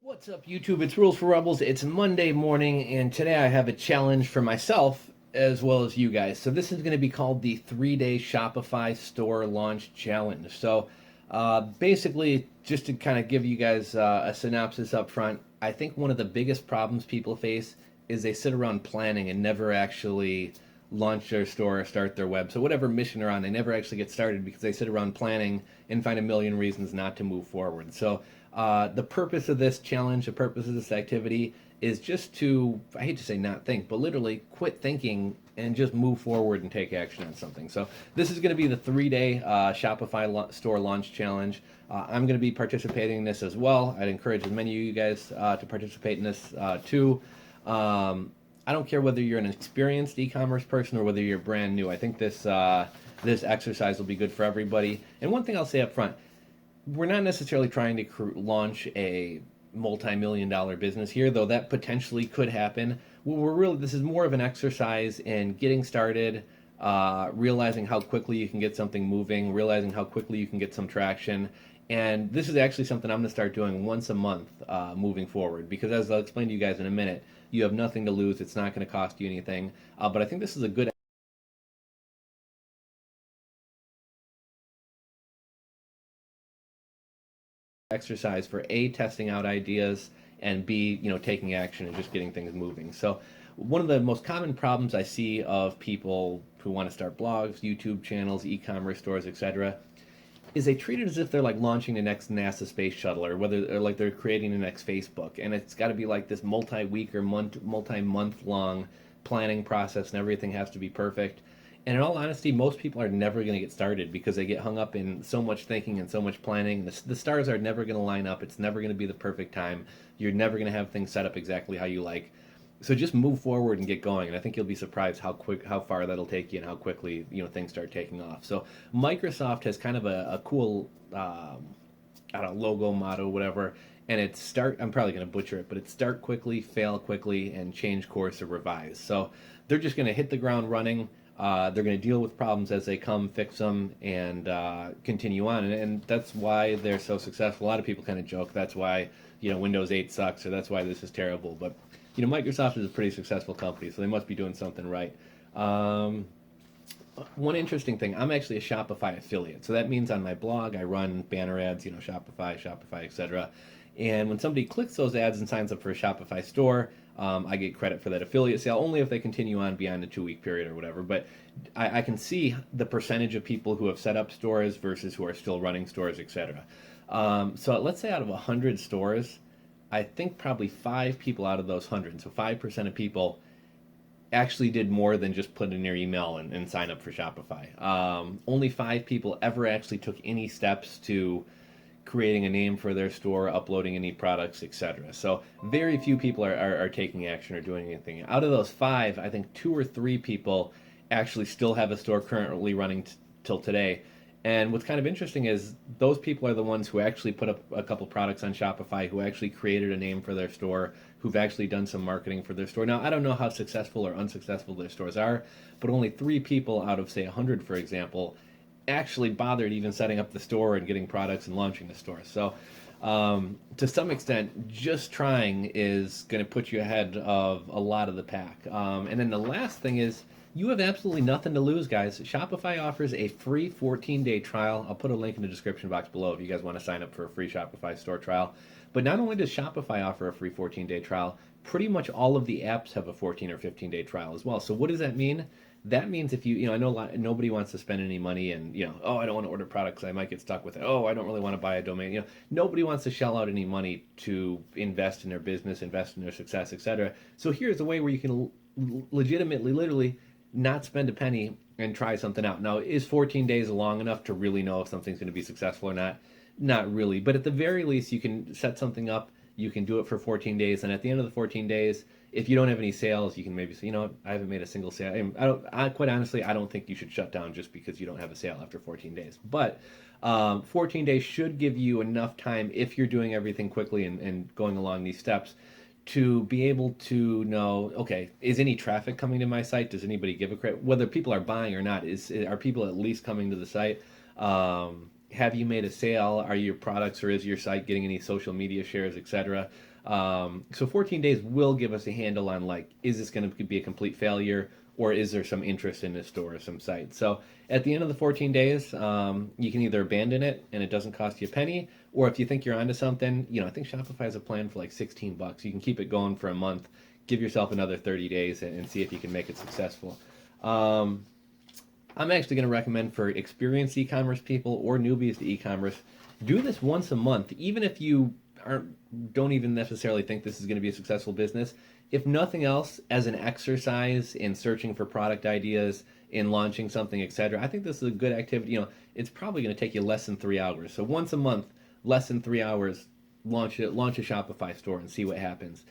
What's up, YouTube? It's Rules for Rebels. It's Monday morning, and today I have a challenge for myself as well as you guys. So this is going to be called the 3-day Shopify store launch challenge. So basically, just to kind of give you guys a synopsis up front, I think one of the biggest problems people face is they sit around planning and never actually launch their store or start their web. So whatever mission they're on, they never actually get started because they sit around planning and find a million reasons not to move forward. So the purpose of this challenge, the purpose of this activity is just to, I hate to say not think, but literally quit thinking and just move forward and take action on something. So this is going to be the 3-day Shopify store launch challenge. I'm going to be participating in this as well. I'd encourage as many of you guys to participate in this too. I don't care whether you're an experienced e-commerce person or whether you're brand new. I think this exercise will be good for everybody. And one thing I'll say up front, we're not necessarily trying to launch a multi-million dollar business here, though that potentially could happen. This is more of an exercise in getting started, realizing how quickly you can get something moving, realizing how quickly you can get some traction. And this is actually something I'm going to start doing once a month moving forward, because as I'll explain to you guys in a minute, you have nothing to lose. It's not going to cost you anything. But I think this is a good exercise for A, testing out ideas, and B, taking action and just getting things moving. So one of the most common problems I see of people who want to start blogs, YouTube channels, e-commerce stores, etc., is they treat it as if they're like launching the next NASA space shuttle, or like they're creating the next Facebook, and it's got to be like this multi-week or multi-month long planning process, and everything has to be perfect. And in all honesty, most people are never going to get started because they get hung up in so much thinking and so much planning. The stars are never going to line up. It's never going to be the perfect time. You're never going to have things set up exactly how you like. So just move forward and get going, and I think you'll be surprised how far that'll take you, and how quickly things start taking off. So Microsoft has kind of a cool I don't know, logo, motto, whatever, and it's start. I'm probably going to butcher it, but it's start quickly, fail quickly, and change course or revise. So they're just going to hit the ground running. They're going to deal with problems as they come, fix them, and continue on. And that's why they're so successful. A lot of people kind of joke that's why Windows 8 sucks, or that's why this is terrible. But Microsoft is a pretty successful company, so they must be doing something right. One interesting thing, I'm actually a Shopify affiliate. So that means on my blog, I run banner ads, Shopify, etc. And when somebody clicks those ads and signs up for a Shopify store, I get credit for that affiliate sale, only if they continue on beyond the 2-week period or whatever. But I can see the percentage of people who have set up stores versus who are still running stores, etc. So let's say out of 100 stores, I think probably 5 people out of those 100, so 5% of people actually did more than just put in their email and sign up for Shopify. Only 5 people ever actually took any steps to creating a name for their store, uploading any products, etc. So very few people are taking action or doing anything. Out of those 5, I think 2 or 3 people actually still have a store currently running till today. And what's kind of interesting is those people are the ones who actually put up a couple products on Shopify, who actually created a name for their store, who've actually done some marketing for their store. Now, I don't know how successful or unsuccessful their stores are, but only 3 people out of, say, 100, for example, actually bothered even setting up the store and getting products and launching the store. So to some extent, just trying is going to put you ahead of a lot of the pack. And then the last thing is, you have absolutely nothing to lose, guys. Shopify offers a free 14-day trial. I'll put a link in the description box below if you guys want to sign up for a free Shopify store trial. But not only does Shopify offer a free 14-day trial, pretty much all of the apps have a 14 or 15-day trial as well. So what does that mean? That means if I know nobody wants to spend any money, and oh, I don't want to order products, I might get stuck with it. Oh, I don't really want to buy a domain. Nobody wants to shell out any money to invest in their business, invest in their success, etc. So here's a way where you can legitimately, literally, not spend a penny and try something out. Now, is 14 days long enough to really know if something's going to be successful or not? Not really, but at the very least, you can set something up. You can do it for 14 days, and at the end of the 14 days, if you don't have any sales, you can maybe say, I haven't made a single sale. Quite honestly, I don't think you should shut down just because you don't have a sale after 14 days. But 14 days should give you enough time, if you're doing everything quickly and going along these steps, to be able to know, okay, is any traffic coming to my site? Does anybody give a credit? Whether people are buying or not, are people at least coming to the site? Have you made a sale? Are your products or is your site getting any social media shares, etc.? So 14 days will give us a handle on like, is this going to be a complete failure, or is there some interest in this store or some site? So at the end of the 14 days, you can either abandon it and it doesn't cost you a penny, or if you think you're onto something, I think Shopify has a plan for like $16. You can keep it going for a month, give yourself another 30 days, and see if you can make it successful. I'm actually going to recommend for experienced e-commerce people or newbies to e-commerce, do this once a month, even if you don't even necessarily think this is going to be a successful business. If nothing else, as an exercise in searching for product ideas, in launching something, etc., I think this is a good activity. It's probably going to take you less than 3 hours. So once a month, less than 3 hours, launch a Shopify store and see what happens.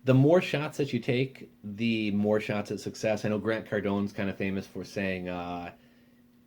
The more shots that you take, the more shots at success. I know Grant Cardone's kind of famous for saying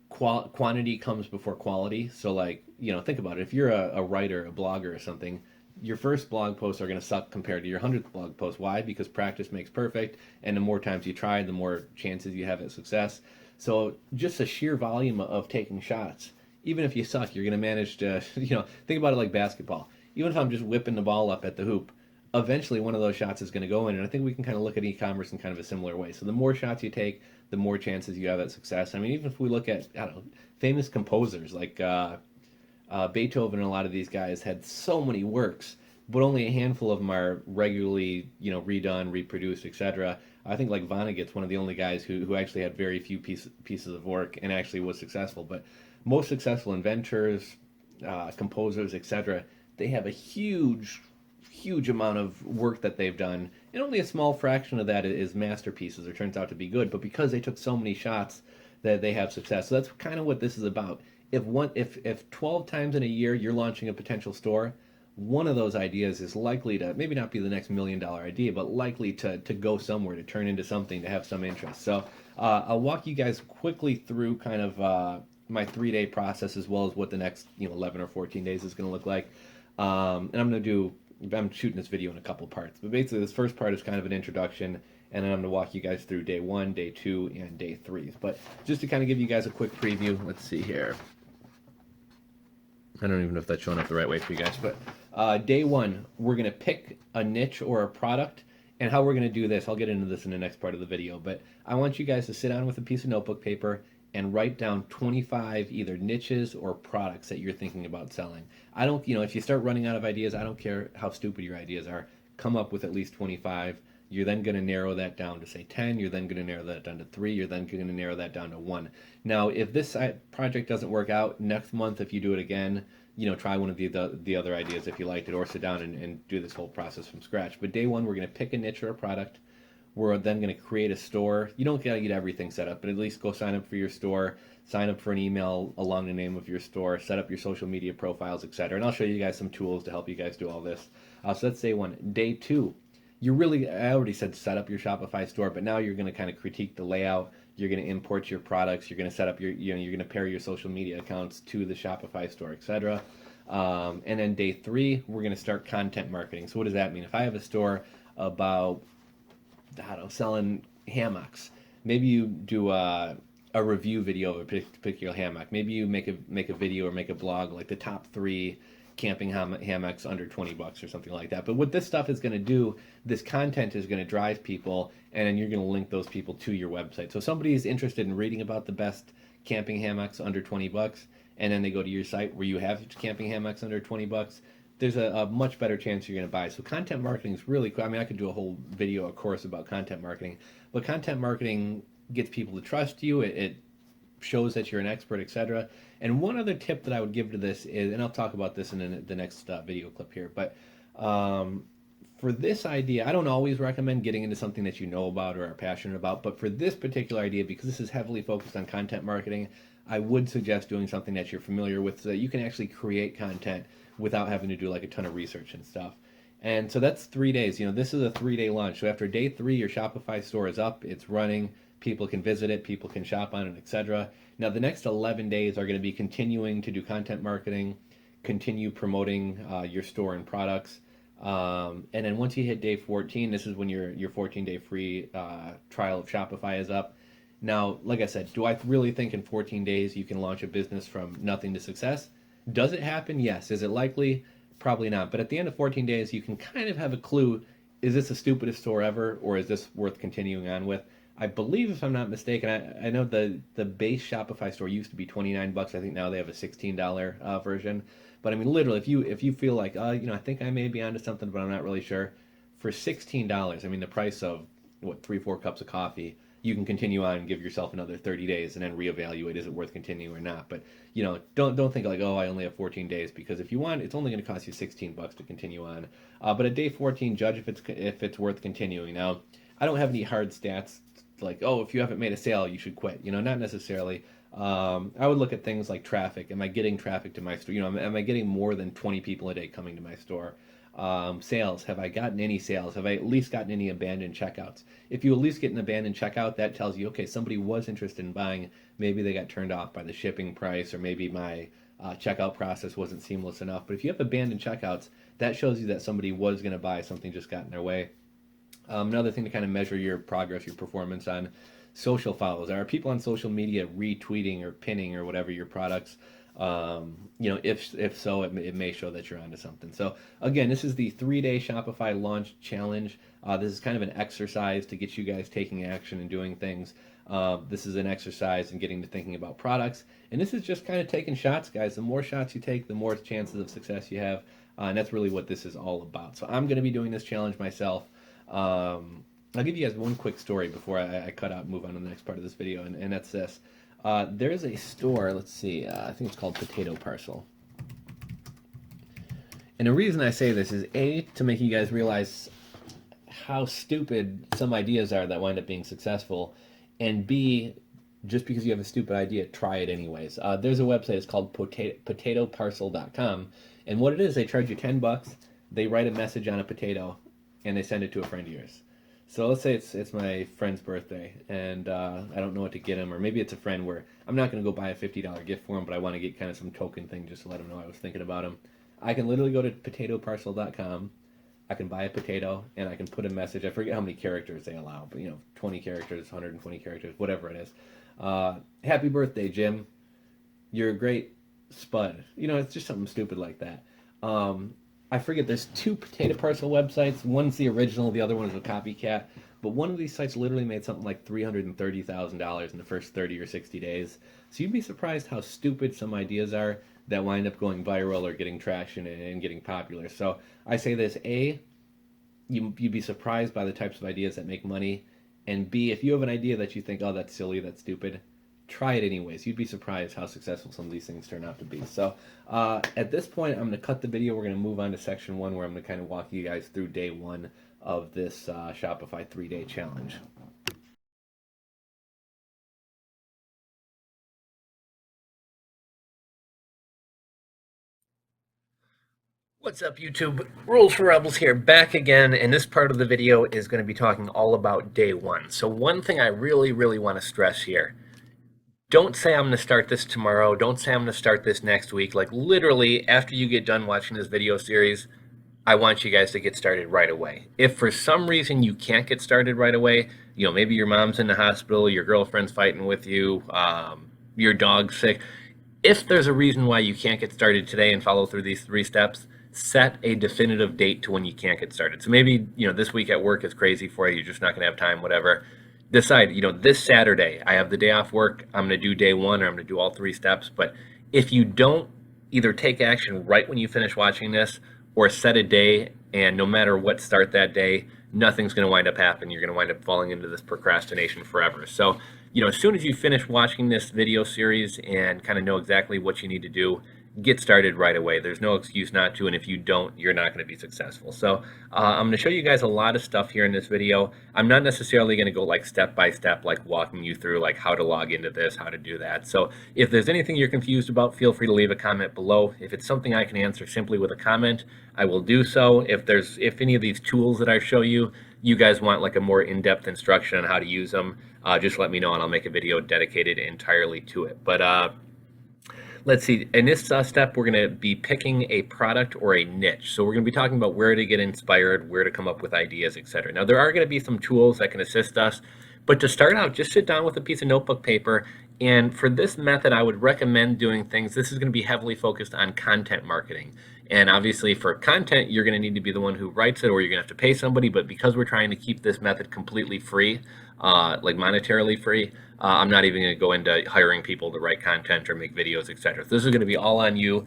quantity comes before quality. So like, think about it. If you're a writer, a blogger or something, your first blog posts are going to suck compared to your 100th blog post. Why? Because practice makes perfect, and the more times you try, the more chances you have at success. So just a sheer volume of taking shots. Even if you suck, you're going to manage to, think about it like basketball. Even if I'm just whipping the ball up at the hoop, eventually one of those shots is going to go in. And I think we can kind of look at e-commerce in kind of a similar way. So the more shots you take, the more chances you have at success. I mean, even if we look at, I don't know, famous composers like Beethoven and a lot of these guys had so many works, but only a handful of them are regularly, redone, reproduced, etc. I think like Vonnegut's one of the only guys who actually had very few pieces of work and actually was successful. But most successful inventors, composers, etc., they have a huge amount of work that they've done, and only a small fraction of that is masterpieces or turns out to be good. But because they took so many shots, that they have success. So that's kind of what this is about. If 12 times in a year you're launching a potential store, one of those ideas is likely to maybe not be the next $1 million idea, but likely to go somewhere, to turn into something, to have some interest. So I'll walk you guys quickly through kind of my 3-day process, as well as what the next 11 or 14 days is going to look like. And I'm shooting this video in a couple parts, but basically this first part is kind of an introduction, and then I'm going to walk you guys through day 1, day 2, and day 3. But just to kind of give you guys a quick preview, let's see here. I don't even know if that's showing up the right way for you guys, but day 1, we're going to pick a niche or a product, and how we're going to do this, I'll get into this in the next part of the video, but I want you guys to sit down with a piece of notebook paper and write down 25 either niches or products that you're thinking about selling. I don't, if you start running out of ideas, I don't care how stupid your ideas are, come up with at least 25. You're then going to narrow that down to say 10. You're then going to narrow that down to 3. You're then going to narrow that down to 1. Now, if this project doesn't work out, next month, if you do it again, try one of the other ideas if you liked it, or sit down and do this whole process from scratch. But day 1, we're going to pick a niche or a product. We're then going to create a store. You don't got to get everything set up, but at least go sign up for your store, sign up for an email along the name of your store, set up your social media profiles, etc. And I'll show you guys some tools to help you guys do all this. So that's day 1. Day 2, I already said set up your Shopify store, but now you're going to kind of critique the layout. You're going to import your products. You're going to set up you're going to pair your social media accounts to the Shopify store, etc. And then day 3, we're going to start content marketing. So what does that mean? If I have a store about, I don't know, selling hammocks, maybe you do a review video of a particular hammock. Maybe you make a video or make a blog like the top 3 camping hammocks under $20 or something like that. But what this stuff is going to do, this content is going to drive people, and then you're going to link those people to your website. So if somebody is interested in reading about the best camping hammocks under $20, and then they go to your site where you have camping hammocks under $20, there's a much better chance you're going to buy. So content marketing is really cool. I mean, I could do a whole video, a course about content marketing, but content marketing gets people to trust you. It shows that you're an expert, etc. And one other tip that I would give to this is, and I'll talk about this in the next video clip here, but for this idea, I don't always recommend getting into something that you know about or are passionate about, but for this particular idea, because this is heavily focused on content marketing, I would suggest doing something that you're familiar with so that you can actually create content without having to do like a ton of research and stuff. And so that's 3 days. This is a 3-day launch. So after day 3, your Shopify store is up, it's running, people can visit it, people can shop on it, etc. Now the next 11 days are going to be continuing to do content marketing, continue promoting your store and products. And then once you hit day 14, this is when your 14-day free trial of Shopify is up. Now, like I said, do I really think in 14 days you can launch a business from nothing to success? Does it happen? Yes. Is it likely? Probably not. But at the end of 14 days, you can kind of have a clue, is this the stupidest store ever, or is this worth continuing on with? I believe, if I'm not mistaken, I know the base Shopify store used to be 29 bucks. I think now they have a $16 version. But I mean, literally, if you feel like, I think I may be onto something, but I'm not really sure, for $16, I mean, the price of what, 3-4 cups of coffee, you can continue on and give yourself another 30 days and then reevaluate, is it worth continuing or not. But don't think like, oh, I only have 14 days, because if you want, it's only going to cost you 16 bucks to continue on. But at day 14, judge if it's worth continuing. Now, I don't have any hard stats like, oh, if you haven't made a sale, you should quit. Not necessarily. I would look at things like traffic. Am I getting traffic to my store? Am I getting more than 20 people a day coming to my store? Sales. Have I gotten any sales? Have I at least gotten any abandoned checkouts? If you at least get an abandoned checkout, that tells you, okay, somebody was interested in buying. Maybe they got turned off by the shipping price, or maybe my checkout process wasn't seamless enough. But if you have abandoned checkouts, that shows you that somebody was going to buy, something just got in their way. Another thing to kind of measure your progress, your performance on social follows. Are people on social media retweeting or pinning or whatever your products? If so, it may show that you're onto something. So again, this is the 3-day Shopify launch challenge. This is kind of an exercise to get you guys taking action and doing things. This is an exercise in getting to thinking about products. And this is just kind of taking shots, guys. The more shots you take, the more chances of success you have. And that's really what this is all about. So I'm going to be doing this challenge myself. I'll give you guys one quick story before I cut out and move on to the next part of this video, and that's this. There's a store, let's see, I think it's called Potato Parcel. And the reason I say this is, A, to make you guys realize how stupid some ideas are that wind up being successful, and B, just because you have a stupid idea, try it anyways. There's a website, it's called potatoparcel.com, and what it is, they charge you 10 bucks, they write a message on a potato, and they send it to a friend of yours. So let's say it's my friend's birthday, and I don't know what to get him, or maybe it's a friend where I'm not going to go buy a $50 gift for him, but I want to get kind of some token thing just to let him know I was thinking about him. I can literally go to potatoparcel.com, I can buy a potato, and I can put a message. I forget how many characters they allow, but 20 characters, 120 characters, whatever it is. Happy birthday, Jim. You're a great spud. It's just something stupid like that. I forget, there's 2 Potato Parcel websites. One's the original, the other one is a copycat. But one of these sites literally made something like $330,000 in the first 30 or 60 days. So you'd be surprised how stupid some ideas are that wind up going viral or getting traction and getting popular. So I say this, A, you'd be surprised by the types of ideas that make money. And B, if you have an idea that you think, oh, that's silly, that's stupid, try it anyways. You'd be surprised how successful some of these things turn out to be. So at this point, I'm going to cut the video. We're going to move on to section 1, where I'm going to kind of walk you guys through day 1 of this Shopify 3-day challenge. What's up, YouTube? Rules for Rebels here, back again, and this part of the video is going to be talking all about day 1. So one thing I really, really want to stress here: don't say I'm going to start this tomorrow. Don't say I'm going to start this next week. Like, literally, after you get done watching this video series, I want you guys to get started right away. If for some reason you can't get started right away, maybe your mom's in the hospital, your girlfriend's fighting with you, your dog's sick. If there's a reason why you can't get started today and follow through these 3 steps, set a definitive date to when you can't get started. So maybe, this week at work is crazy for you. You're just not going to have time, whatever. Decide, this Saturday, I have the day off work, I'm going to do day 1, or I'm going to do all 3 steps. But if you don't either take action right when you finish watching this, or set a day, and no matter what, start that day, nothing's going to wind up happening. You're going to wind up falling into this procrastination forever. So, as soon as you finish watching this video series and kind of know exactly what you need to do, get started right away. There's no excuse not to, and if you don't, you're not going to be successful. So I'm going to show you guys a lot of stuff here in this video. I'm not necessarily going to go like step by step, like walking you through like how to log into this, how to do that. So if there's anything you're confused about, feel free to leave a comment below. If it's something I can answer simply with a comment, I will do so. If any of these tools that I show you, you guys want like a more in-depth instruction on how to use them, just let me know and I'll make a video dedicated entirely to it. But let's see, in this step, we're going to be picking a product or a niche. So we're going to be talking about where to get inspired, where to come up with ideas, etc. Now, there are going to be some tools that can assist us, but to start out, just sit down with a piece of notebook paper. And for this method, I would recommend doing things. This is going to be heavily focused on content marketing. And obviously for content, you're going to need to be the one who writes it, or you're going to have to pay somebody. But because we're trying to keep this method completely free, like monetarily free, I'm not even going to go into hiring people to write content or make videos, etc. So this is going to be all on you.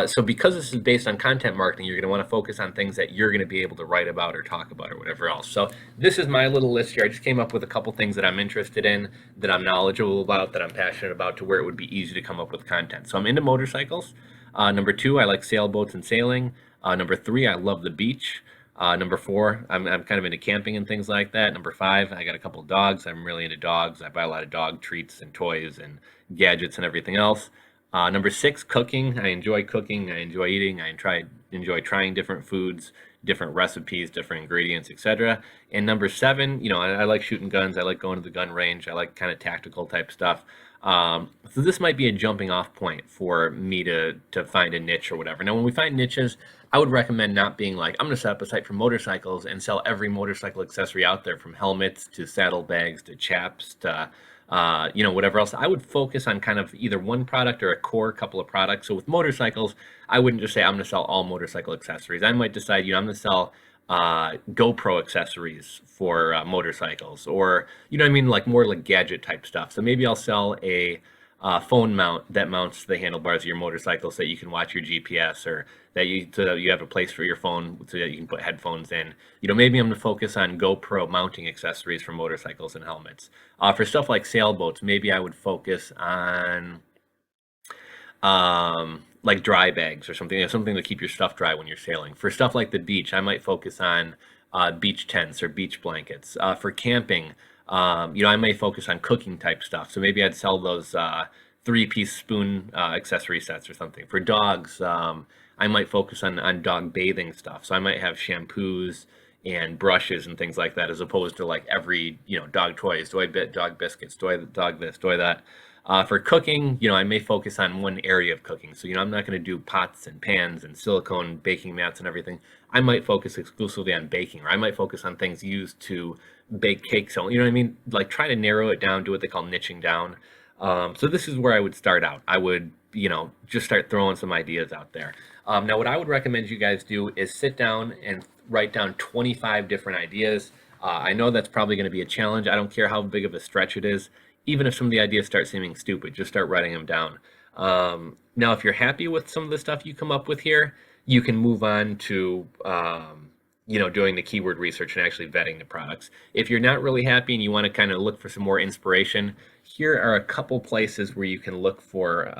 So because this is based on content marketing, you're going to want to focus on things that you're going to be able to write about or talk about or whatever else. So this is my little list here. I just came up with a couple things that I'm interested in, that I'm knowledgeable about, that I'm passionate about, to where it would be easy to come up with content. So I'm into motorcycles. Number 2, I like sailboats and sailing. Number 3, I love the beach. Number 4, I'm kind of into camping and things like that. Number 5, I got a couple of dogs. I'm really into dogs. I buy a lot of dog treats and toys and gadgets and everything else. Number 6, cooking. I enjoy cooking. I enjoy eating. I enjoy trying different foods, different recipes, different ingredients, etc. And number 7, I like shooting guns. I like going to the gun range. I like kind of tactical type stuff. So this might be a jumping off point for me to find a niche or whatever. Now, when we find niches, I would recommend not being like, I'm going to set up a site for motorcycles and sell every motorcycle accessory out there, from helmets to saddlebags to chaps to whatever else. I would focus on kind of either one product or a core couple of products. So with motorcycles, I wouldn't just say I'm going to sell all motorcycle accessories. I might decide, I'm going to sell GoPro accessories for motorcycles, or like more like gadget type stuff. So maybe I'll sell a phone mount that mounts the handlebars of your motorcycle so that you can watch your GPS, or so that you have a place for your phone so that you can put headphones in. Maybe I'm going to focus on GoPro mounting accessories for motorcycles and helmets. For stuff like sailboats, maybe I would focus on like dry bags or something, something to keep your stuff dry when you're sailing. For stuff like the beach, I might focus on beach tents or beach blankets. For camping, I may focus on cooking type stuff. So maybe I'd sell those 3-piece spoon accessory sets or something. For dogs, I might focus on dog bathing stuff. So I might have shampoos and brushes and things like that, as opposed to like every, dog toys, dog biscuits, dog this, that. For cooking, I may focus on one area of cooking. So, I'm not going to do pots and pans and silicone baking mats and everything. I might focus exclusively on baking, or I might focus on things used to bake cakes. So, you know what I mean? Like, try to narrow it down, do what they call niching down. So this is where I would start out. I would, just start throwing some ideas out there. Now, what I would recommend you guys do is sit down and write down 25 different ideas. I know that's probably going to be a challenge. I don't care how big of a stretch it is. Even if some of the ideas start seeming stupid, just start writing them down. Now, if you're happy with some of the stuff you come up with here, you can move on to, doing the keyword research and actually vetting the products. If you're not really happy and you want to kind of look for some more inspiration, here are a couple places where you can look for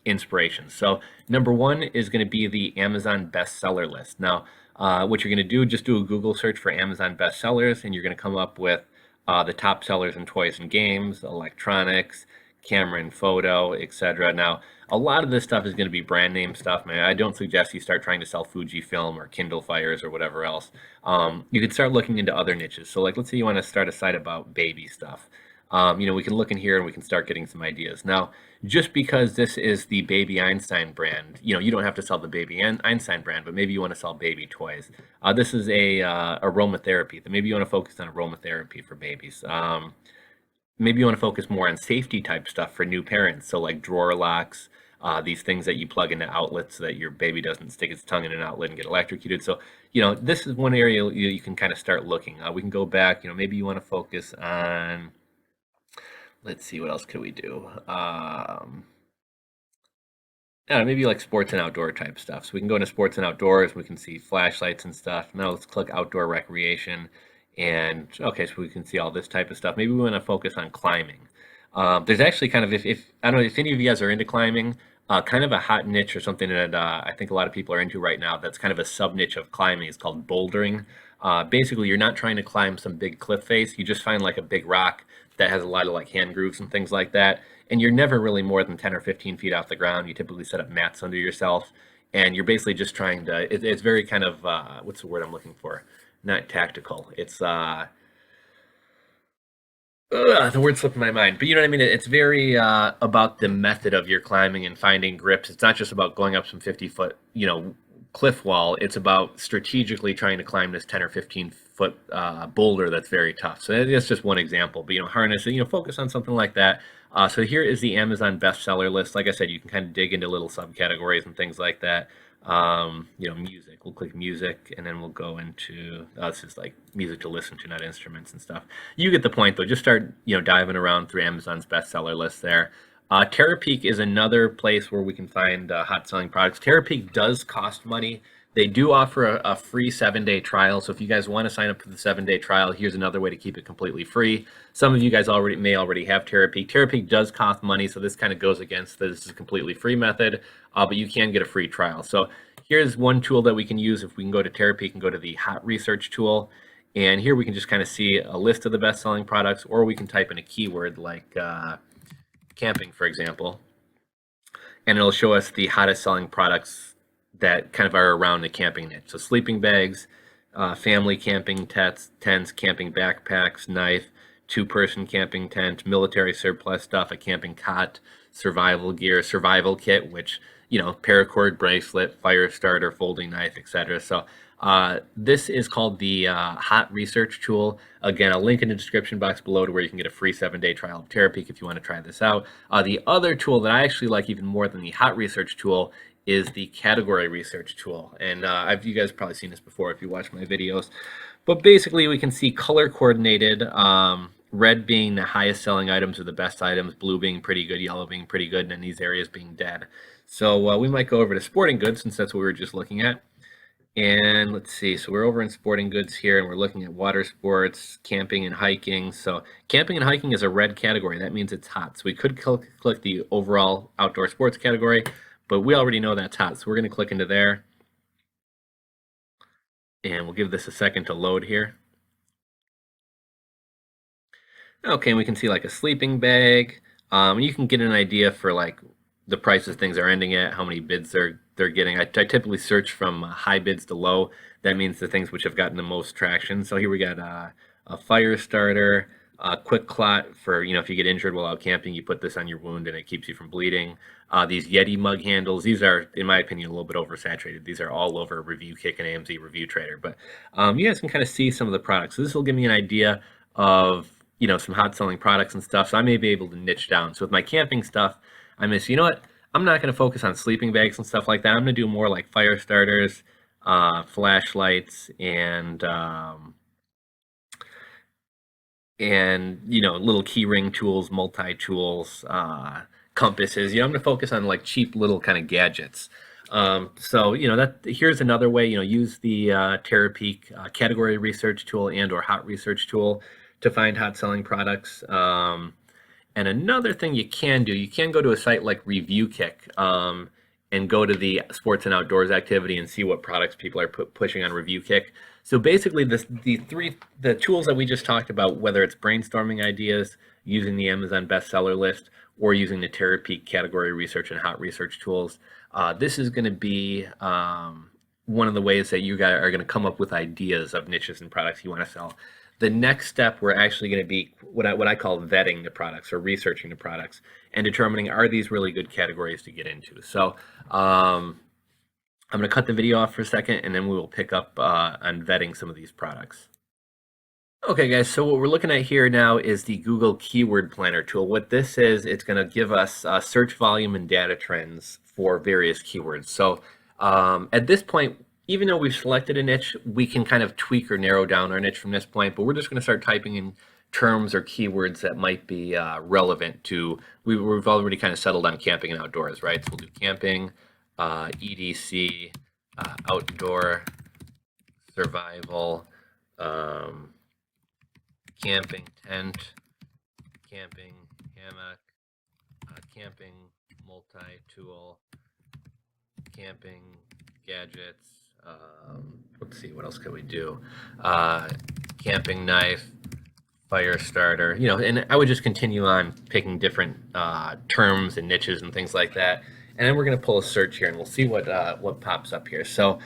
inspiration. So number 1 is going to be the Amazon bestseller list. Now, what you're going to do, just do a Google search for Amazon bestsellers, and you're going to come up with the top sellers in toys and games, electronics, camera and photo, etc. Now, a lot of this stuff is going to be brand name stuff. Man, I don't suggest you start trying to sell Fujifilm or Kindle Fires or whatever else. You could start looking into other niches. So, like, let's say you want to start a site about baby stuff. We can look in here and we can start getting some ideas. Now, just because this is the Baby Einstein brand, you don't have to sell the Baby Einstein brand, but maybe you want to sell baby toys. This is a aromatherapy. Maybe you want to focus on aromatherapy for babies. Maybe you want to focus more on safety type stuff for new parents. So like drawer locks, these things that you plug into outlets so that your baby doesn't stick its tongue in an outlet and get electrocuted. So, this is one area you can kind of start looking. We can go back, maybe you want to focus on, let's see, what else could we do? Maybe like sports and outdoor type stuff. So we can go into sports and outdoors. We can see flashlights and stuff. Now let's click outdoor recreation. And okay, so we can see all this type of stuff. Maybe we want to focus on climbing. There's actually kind of, if I don't know if any of you guys are into climbing, kind of a hot niche or something that I think a lot of people are into right now. That's kind of a sub niche of climbing. It's called bouldering. Basically, you're not trying to climb some big cliff face. You just find like a big rock that has a lot of like hand grooves and things like that. And you're never really more than 10 or 15 feet off the ground. You typically set up mats under yourself, and you're basically just trying to, it's very kind of, what's the word I'm looking for? Not tactical. It's, the word slipped my mind, but you know what I mean? It's very about the method of your climbing and finding grips. It's not just about going up some 50-foot, cliff wall. It's about strategically trying to climb this 10 or 15-foot boulder that's very tough. So that's just one example, but harness it, focus on something like that. So here is the Amazon bestseller list. Like I said, you can kind of dig into little subcategories and things like that. Music. We'll click music, and then we'll go into, this is like music to listen to, not instruments and stuff. You get the point, though. Just start, diving around through Amazon's bestseller list there. Terapeak is another place where we can find hot selling products. Terapeak does cost money. They do offer a free 7-day trial. So if you guys want to sign up for the 7-day trial, here's another way to keep it completely free. Some of you guys may already have Terapeak. Terapeak does cost money, so this kind of goes against this is a completely free method, but you can get a free trial. So here's one tool that we can use. If we can go to Terapeak and go to the hot research tool, and here we can just kind of see a list of the best-selling products, or we can type in a keyword like camping, for example, and it'll show us the hottest selling products that kind of are around the camping niche. So sleeping bags, family camping tents, camping backpacks, knife, 2-person camping tent, military surplus stuff, a camping cot, survival gear, survival kit, which, paracord, bracelet, fire starter, folding knife, etc. So this is called the hot research tool. Again, I'll link in the description box below to where you can get a free 7-day trial of Terapeak if you want to try this out. The other tool that I actually like even more than the hot research tool is the category research tool. And you guys probably seen this before if you watch my videos. But basically we can see color coordinated, red being the highest selling items or the best items, blue being pretty good, yellow being pretty good, and then these areas being dead. So we might go over to sporting goods since that's what we were just looking at. And let's see, so we're over in sporting goods here and we're looking at water sports, camping and hiking. So camping and hiking is a red category. That means it's hot. So we could click the overall outdoor sports category, but we already know that's hot. So we're going to click into there. And we'll give this a second to load here. Okay, and we can see like a sleeping bag. You can get an idea for like the prices things are ending at, how many bids they're getting. I typically search from high bids to low. That means the things which have gotten the most traction. So here we got a fire starter, a quick clot for, if you get injured while out camping, you put this on your wound and it keeps you from bleeding. These Yeti mug handles, these are, in my opinion, a little bit oversaturated. These are all over Review Kick and AMZ Review Trader. But you guys can kind of see some of the products. So this will give me an idea of, some hot selling products and stuff. So I may be able to niche down. So with my camping stuff, I may say, I'm not going to focus on sleeping bags and stuff like that. I'm going to do more like fire starters, flashlights, and little key ring tools, multi-tools, compasses. I'm going to focus on like cheap little kind of gadgets. So here's another way. Use the Terapeak category research tool and/or hot research tool to find hot selling products. And another thing you can do, you can go to a site like Review Kick and go to the sports and outdoors activity and see what products people are pushing on Review Kick. So basically the tools that we just talked about, whether it's brainstorming ideas, using the Amazon bestseller list, or using the Terapeak category research and hot research tools, this is going to be one of the ways that you guys are going to come up with ideas of niches and products you want to sell. The next step, we're actually going to be what I call vetting the products or researching the products and determining, are these really good categories to get into? So I'm going to cut the video off for a second and then we will pick up on vetting some of these products. Okay guys, so what we're looking at here now is the Google Keyword Planner tool. What this is, it's going to give us search volume and data trends for various keywords. So at this point, even though we've selected a niche, we can kind of tweak or narrow down our niche from this point, but we're just going to start typing in terms or keywords that might be relevant to, we've already kind of settled on camping and outdoors, right? So we'll do camping, EDC, outdoor, survival, camping tent, camping hammock, camping multi-tool, camping gadgets. Let's see, what else can we do? Camping knife, fire starter, and I would just continue on picking different terms and niches and things like that. And then we're going to pull a search here and we'll see what pops up here. So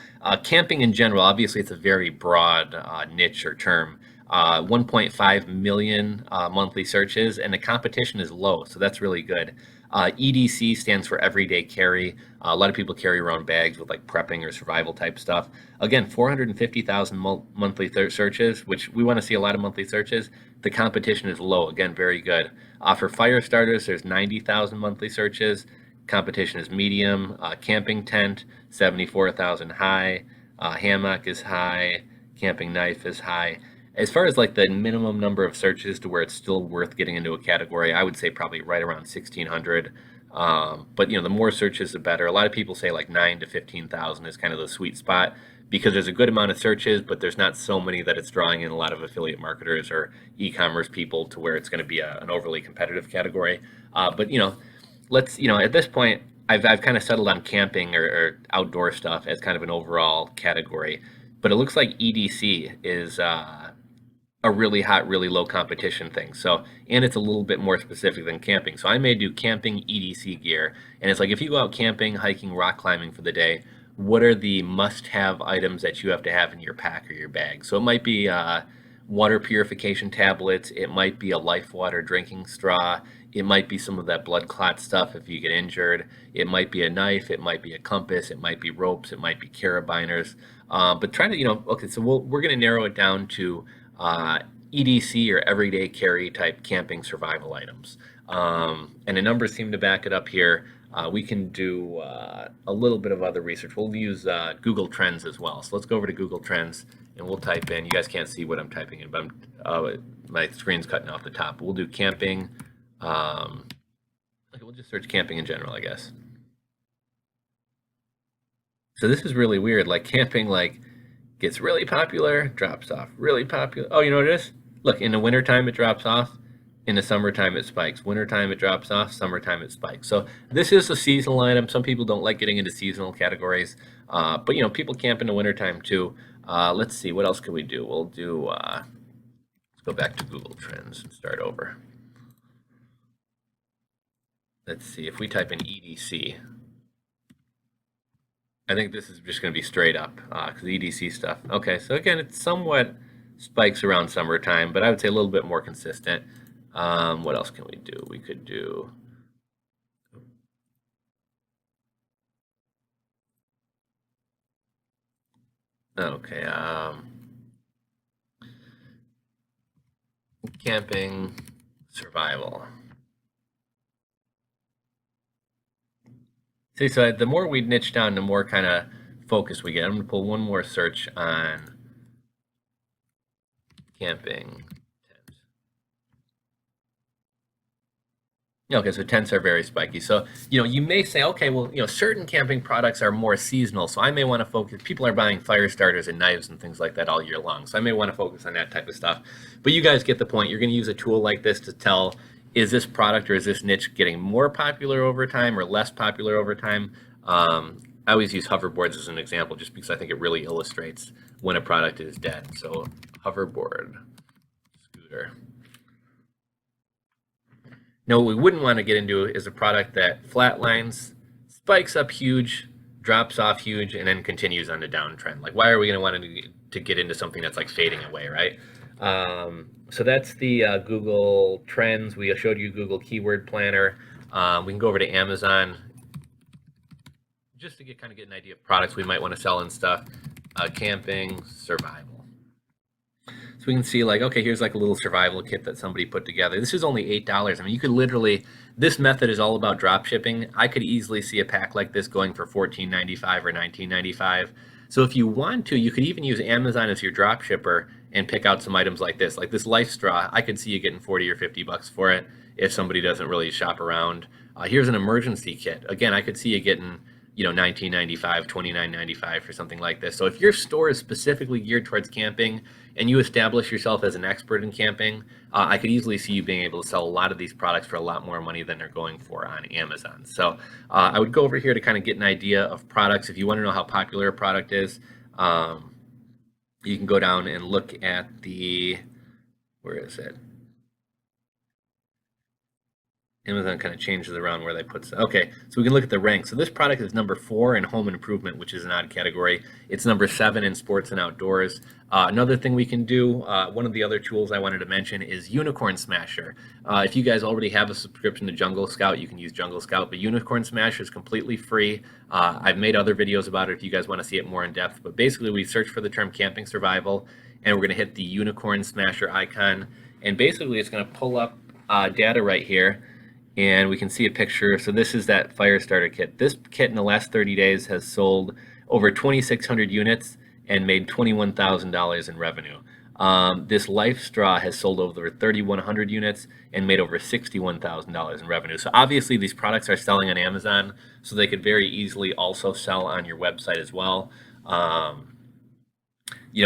camping in general, obviously it's a very broad niche or term. 1.5 million monthly searches, and the competition is low, so that's really good. EDC stands for everyday carry. A lot of people carry around bags with like prepping or survival type stuff. Again, 450,000 monthly searches, which we want to see a lot of monthly searches. The competition is low, again, very good. For fire starters, there's 90,000 monthly searches. competition is medium. Camping tent, 74,000 high. Hammock is high. Camping knife is high. As far as like the minimum number of searches to where it's still worth getting into a category, I would say probably right around 1,600. But the more searches, the better. A lot of people say like 9 to 15,000 is kind of the sweet spot because there's a good amount of searches, but there's not so many that it's drawing in a lot of affiliate marketers or e-commerce people to where it's going to be an overly competitive category. But let's at this point, I've kind of settled on camping or outdoor stuff as kind of an overall category. But it looks like EDC is a really hot, really low competition thing. So, and it's a little bit more specific than camping. So I may do camping EDC gear. And it's like, if you go out camping, hiking, rock climbing for the day, what are the must-have items that you have to have in your pack or your bag? So it might be water purification tablets. It might be a life water drinking straw. It might be some of that blood clot stuff if you get injured. It might be a knife. It might be a compass. It might be ropes. It might be carabiners. But try to, okay, so we're going to narrow it down to EDC or everyday carry type camping survival items. And the numbers seem to back it up here. We can do a little bit of other research. We'll use Google Trends as well. So let's go over to Google Trends and we'll type in, you guys can't see what I'm typing in, but my screen's cutting off the top. We'll do camping. Okay, we'll just search camping in general, I guess. So this is really weird. Like camping, gets really popular, drops off, really popular. Oh, you know what it is? Look, in the wintertime it drops off, in the summertime it spikes. Wintertime it drops off, summertime it spikes. So this is a seasonal item. Some people don't like getting into seasonal categories, but people camp in the wintertime too. Let's see, what else can we do? We'll do, let's go back to Google Trends and start over. Let's see, if we type in EDC, I think this is just going to be straight up because EDC stuff. Okay, so again, it somewhat spikes around summertime, but I would say a little bit more consistent. What else can we do? We could do. Okay, camping survival. See, so the more we niche down, the more kind of focus we get. I'm going to pull one more search on camping tents. Okay, so tents are very spiky. So, you may say, okay, well, certain camping products are more seasonal. So I may want to focus, people are buying fire starters and knives and things like that all year long. So I may want to focus on that type of stuff. But you guys get the point. You're going to use a tool like this to tell, is this product or is this niche getting more popular over time or less popular over time? I always use hoverboards as an example just because I think it really illustrates when a product is dead. So hoverboard, scooter. Now what we wouldn't want to get into is a product that flatlines, spikes up huge, drops off huge, and then continues on the downtrend. Like, why are we going to want to get into something that's like fading away, right? So that's the Google Trends. We showed you Google Keyword Planner. We can go over to Amazon just to get an idea of products we might want to sell and stuff. Camping survival. So we can see okay, here's a little survival kit that somebody put together. This is only $8. I mean, you could literally, this method is all about drop shipping. I could easily see a pack like this going for $14.95 or $19.95. So if you want to, you could even use Amazon as your drop shipper and pick out some items like this life straw. I could see you getting 40 or 50 bucks for it if somebody doesn't really shop around. Here's an emergency kit. Again, I could see you getting $19.95, $29.95 for something like this. So if your store is specifically geared towards camping and you establish yourself as an expert in camping, I could easily see you being able to sell a lot of these products for a lot more money than they're going for on Amazon. So I would go over here to kind of get an idea of products. If you want to know how popular a product is, you can go down and look at where is it? Amazon kind of changes around where they put. Okay, so we can look at the rank. So this product is number 4 in home improvement, which is an odd category. It's number 7 in sports and outdoors. Another thing we can do, one of the other tools I wanted to mention is Unicorn Smasher. If you guys already have a subscription to Jungle Scout, you can use Jungle Scout, but Unicorn Smasher is completely free. I've made other videos about it if you guys want to see it more in depth, but basically we search for the term camping survival, and we're going to hit the Unicorn Smasher icon, and basically it's going to pull up data right here. and we can see a picture. So this is that fire starter kit. This kit in the last 30 days has sold over 2,600 units and made $21,000 in revenue. This Life Straw has sold over 3,100 units and made over $61,000 in revenue. So obviously these products are selling on Amazon, so they could very easily also sell on your website as well.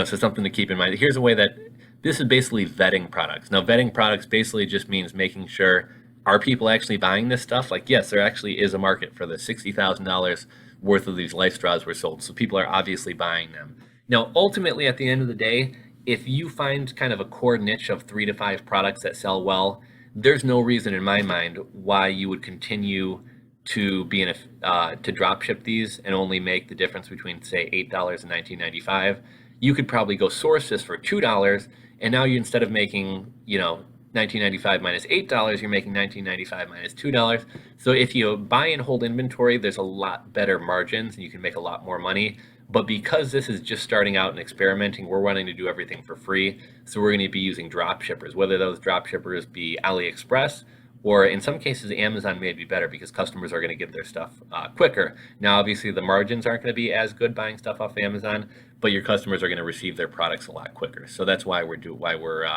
So something to keep in mind. Here's a way that this is basically vetting products. Now, vetting products basically just means making sure, are people actually buying this stuff? Like, yes, there actually is a market for the $60,000 worth of these Life Straws were sold. So people are obviously buying them. Now, ultimately, at the end of the day, if you find kind of a core niche of 3 to 5 products that sell well, there's no reason in my mind why you would continue to be to drop ship these and only make the difference between, say, $8 and $19.95. You could probably go source this for $2, and now you, instead of making, $19.95 minus $8, you're making $19.95 minus $2. So if you buy and hold inventory, there's a lot better margins and you can make a lot more money. But because this is just starting out and experimenting, we're wanting to do everything for free. So we're going to be using drop shippers, whether those drop shippers be AliExpress, or in some cases, Amazon may be better because customers are going to get their stuff quicker. Now, obviously, the margins aren't going to be as good buying stuff off Amazon, but your customers are going to receive their products a lot quicker. So that's why we're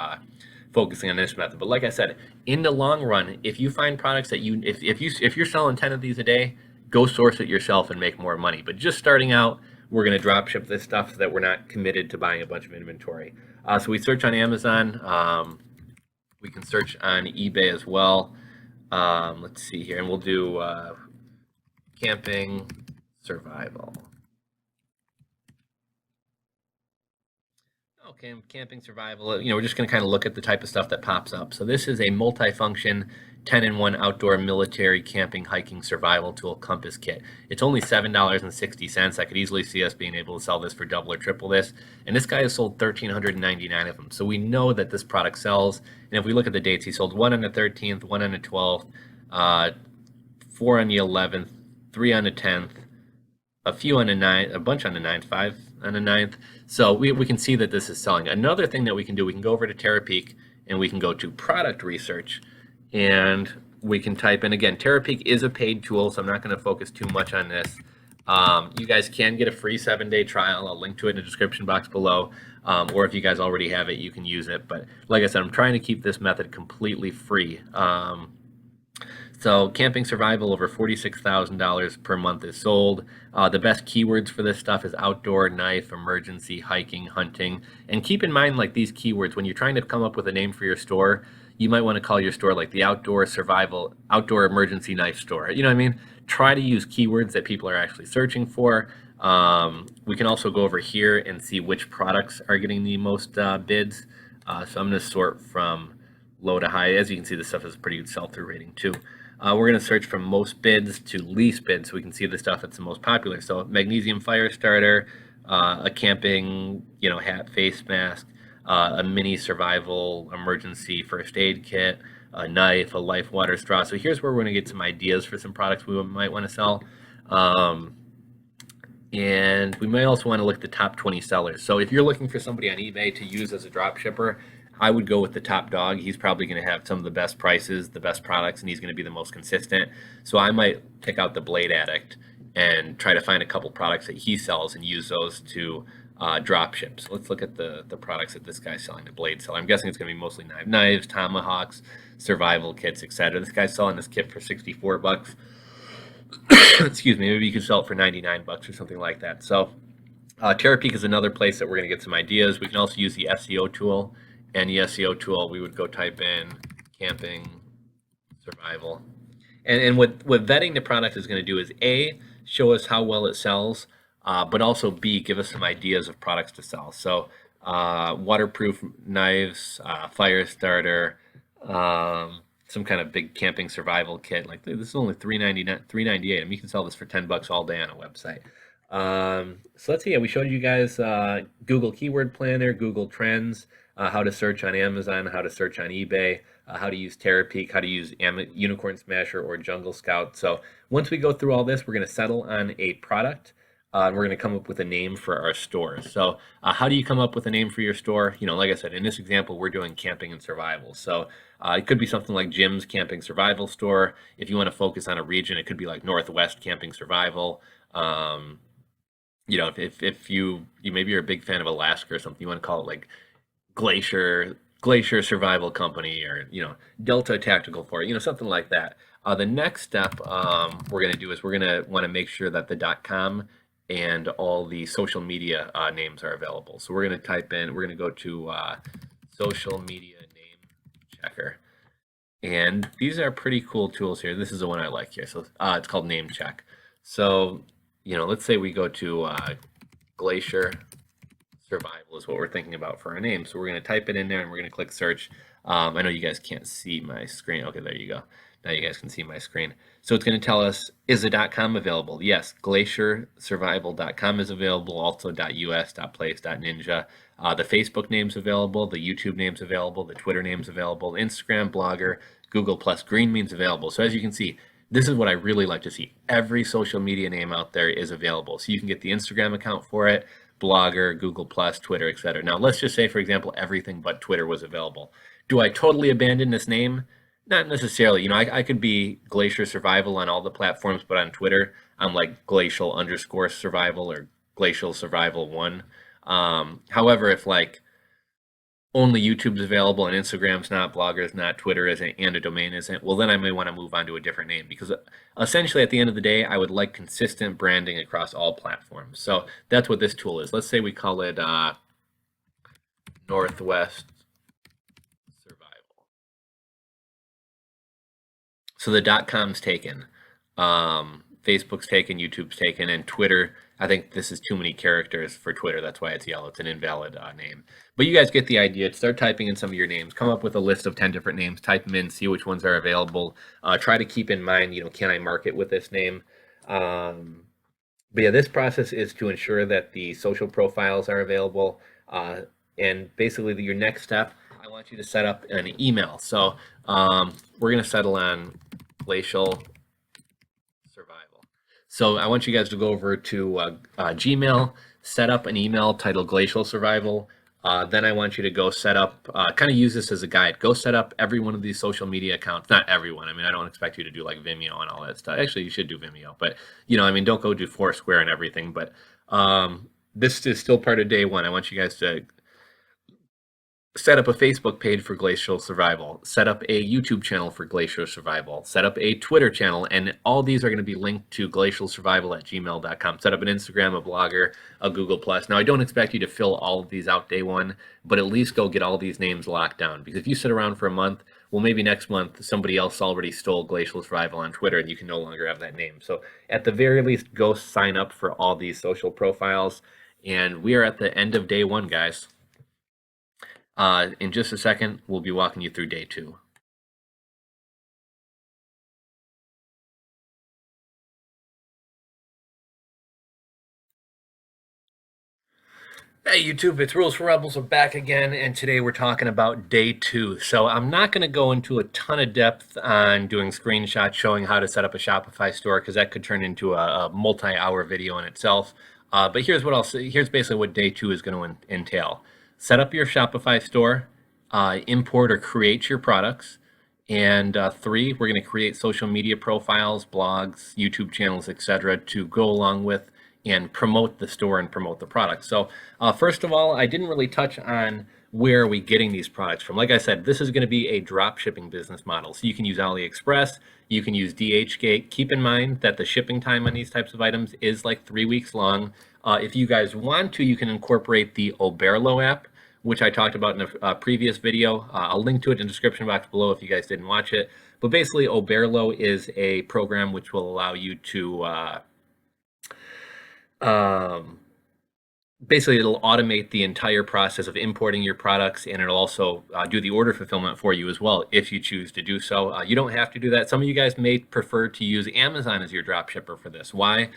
focusing on this method. But like I said, in the long run, if you find products that if you're selling 10 of these a day, go source it yourself and make more money. But just starting out, we're going to drop ship this stuff so that we're not committed to buying a bunch of inventory. So we search on Amazon. We can search on eBay as well. Let's see here, and we'll do camping survival. Okay, camping survival. We're just going to kind of look at the type of stuff that pops up. So this is a multifunction 10-in-1 outdoor military camping hiking survival tool compass kit. It's only $7.60. I could easily see us being able to sell this for double or triple this. And this guy has sold 1,399 of them. So we know that this product sells. And if we look at the dates, he sold 1 on the 13th, 1 on the 12th, 4 on the 11th, 3 on the 10th, a few on the 9th, a bunch on the 9th, 5 on the 9th. So we can see that this is selling. Another thing that we can do, we can go over to TerraPeak and we can go to product research, and we can type in, again, TerraPeak is a paid tool, so I'm not going to focus too much on this. You guys can get a free 7-day trial. I'll link to it in the description box below. Or if you guys already have it, you can use it. But like I said, I'm trying to keep this method completely free. So camping survival, over $46,000 per month is sold. The best keywords for this stuff is outdoor, knife, emergency, hiking, hunting. And keep in mind, like, these keywords, when you're trying to come up with a name for your store, you might want to call your store like the outdoor survival, outdoor emergency knife store. You know what I mean? Try to use keywords that people are actually searching for. We can also go over here and see which products are getting the most bids. So I'm going to sort from low to high. As you can see, this stuff has a pretty good sell-through rating too. We're going to search from most bids to least bids so we can see the stuff that's the most popular. So magnesium fire starter, a camping hat, face mask, a mini survival emergency first aid kit, a knife, a life water straw. So here's where we're going to get some ideas for some products we might want to sell. And we may also want to look at the top 20 sellers. So if you're looking for somebody on eBay to use as a drop shipper, I would go with the top dog. He's probably going to have some of the best prices, the best products, and he's going to be the most consistent. So I might pick out the Blade Addict and try to find a couple products that he sells and use those to drop ship. So let's look at the products that this guy's selling, the Blade seller. I'm guessing it's going to be mostly knives, tomahawks, survival kits, etc. This guy's selling this kit for $64. Excuse me, maybe you could sell it for $99 or something like that. So TerraPeak is another place that we're going to get some ideas. We can also use the SEO tool. And the SEO tool, we would go type in camping survival. And what vetting the product is going to do is A, show us how well it sells, but also B, give us some ideas of products to sell. So waterproof knives, fire starter, some kind of big camping survival kit. Like, this is only $3.98. I mean, you can sell this for $10 all day on a website. So let's see. We showed you guys Google Keyword Planner, Google Trends, how to search on Amazon, how to search on eBay, how to use TerraPeak, how to use Unicorn Smasher or Jungle Scout. So once we go through all this, we're going to settle on a product. and we're going to come up with a name for our stores. So how do you come up with a name for your store? Like I said, in this example, we're doing camping and survival. So it could be something like Jim's Camping Survival Store. If you want to focus on a region, it could be like Northwest Camping Survival. Um, if you maybe you're a big fan of Alaska or something, you want to call it like Glacier Survival Company, or Delta Tactical Force, something like that. The next step we're going to do is we're going to want to make sure that the .com and all the social media names are available. So we're going to go to social media name checker. And these are pretty cool tools here. This is the one I like here. So it's called Name Check. So, let's say we go to Glacier Survival is what we're thinking about for our name. So we're going to type it in there and we're going to click search. I know you guys can't see my screen. Okay, there you go. Now you guys can see my screen. So it's going to tell us, is the .com available? Yes, glaciersurvival.com is available, also .us, .place, .ninja. The Facebook name's available, the YouTube name's available, the Twitter name's available, Instagram, Blogger, Google+, Green Mean's available. So as you can see, this is what I really like to see. Every social media name out there is available. So you can get the Instagram account for it, Blogger, Google+, Twitter, etc. Now let's just say, for example, everything but Twitter was available. Do I totally abandon this name? Not necessarily. I could be Glacier Survival on all the platforms, but on Twitter, I'm like glacial_survival or glacial survival 1. However, if like only YouTube's available and Instagram's not, Blogger's not, Twitter isn't, and a domain isn't, well, then I may want to move on to a different name, because essentially at the end of the day, I would like consistent branding across all platforms. So that's what this tool is. Let's say we call it Northwest Survival. So the .com's taken, Facebook's taken, YouTube's taken, and Twitter, I think this is too many characters for Twitter. That's why it's yellow. It's an invalid name. But you guys get the idea. Start typing in some of your names. Come up with a list of 10 different names. Type them in. See which ones are available. Try to keep in mind, can I market with this name? But yeah, this process is to ensure that the social profiles are available. And basically, your next step, I want you to set up an email. So we're going to settle on glacial survival. So I want you guys to go over to Gmail, set up an email titled Glacial Survival. Then I want you to go set up, kind of use this as a guide. Go set up every one of these social media accounts. Not everyone. I mean, I don't expect you to do like Vimeo and all that stuff. Actually, you should do Vimeo. But, don't go do Foursquare and everything. But this is still part of day one. I want you guys to set up a Facebook page for Glacial Survival, set up a YouTube channel for Glacial Survival, set up a Twitter channel, and all these are going to be linked to glacialsurvival@gmail.com. Set up an Instagram, a Blogger, a Google+. Now, I don't expect you to fill all of these out day one, but at least go get all these names locked down, because if you sit around for a month, well, maybe next month somebody else already stole Glacial Survival on Twitter and you can no longer have that name. So at the very least, go sign up for all these social profiles, and we are at the end of day one, guys. In just a second, we'll be walking you through day two. Hey YouTube, it's Rules for Rebels. We're back again, and today we're talking about day two. So I'm not going to go into a ton of depth on doing screenshots showing how to set up a Shopify store, because that could turn into a multi-hour video in itself. But here's what I'll say. Here's basically what day two is going to entail. Set up your Shopify store, import or create your products, and 3, we're going to create social media profiles, blogs, YouTube channels, etc. to go along with and promote the store and promote the product. So first of all, I didn't really touch on where are we getting these products from. Like I said, this is going to be a drop shipping business model. So you can use AliExpress, you can use DHgate. Keep in mind that the shipping time on these types of items is like 3 weeks long. If you guys want to, you can incorporate the Oberlo app, which I talked about in a previous video. I'll link to it in the description box below if you guys didn't watch it. But basically, Oberlo is a program which will allow you to basically, it'll automate the entire process of importing your products, and it'll also do the order fulfillment for you as well if you choose to do so. You don't have to do that. Some of you guys may prefer to use Amazon as your drop shipper for this. Why?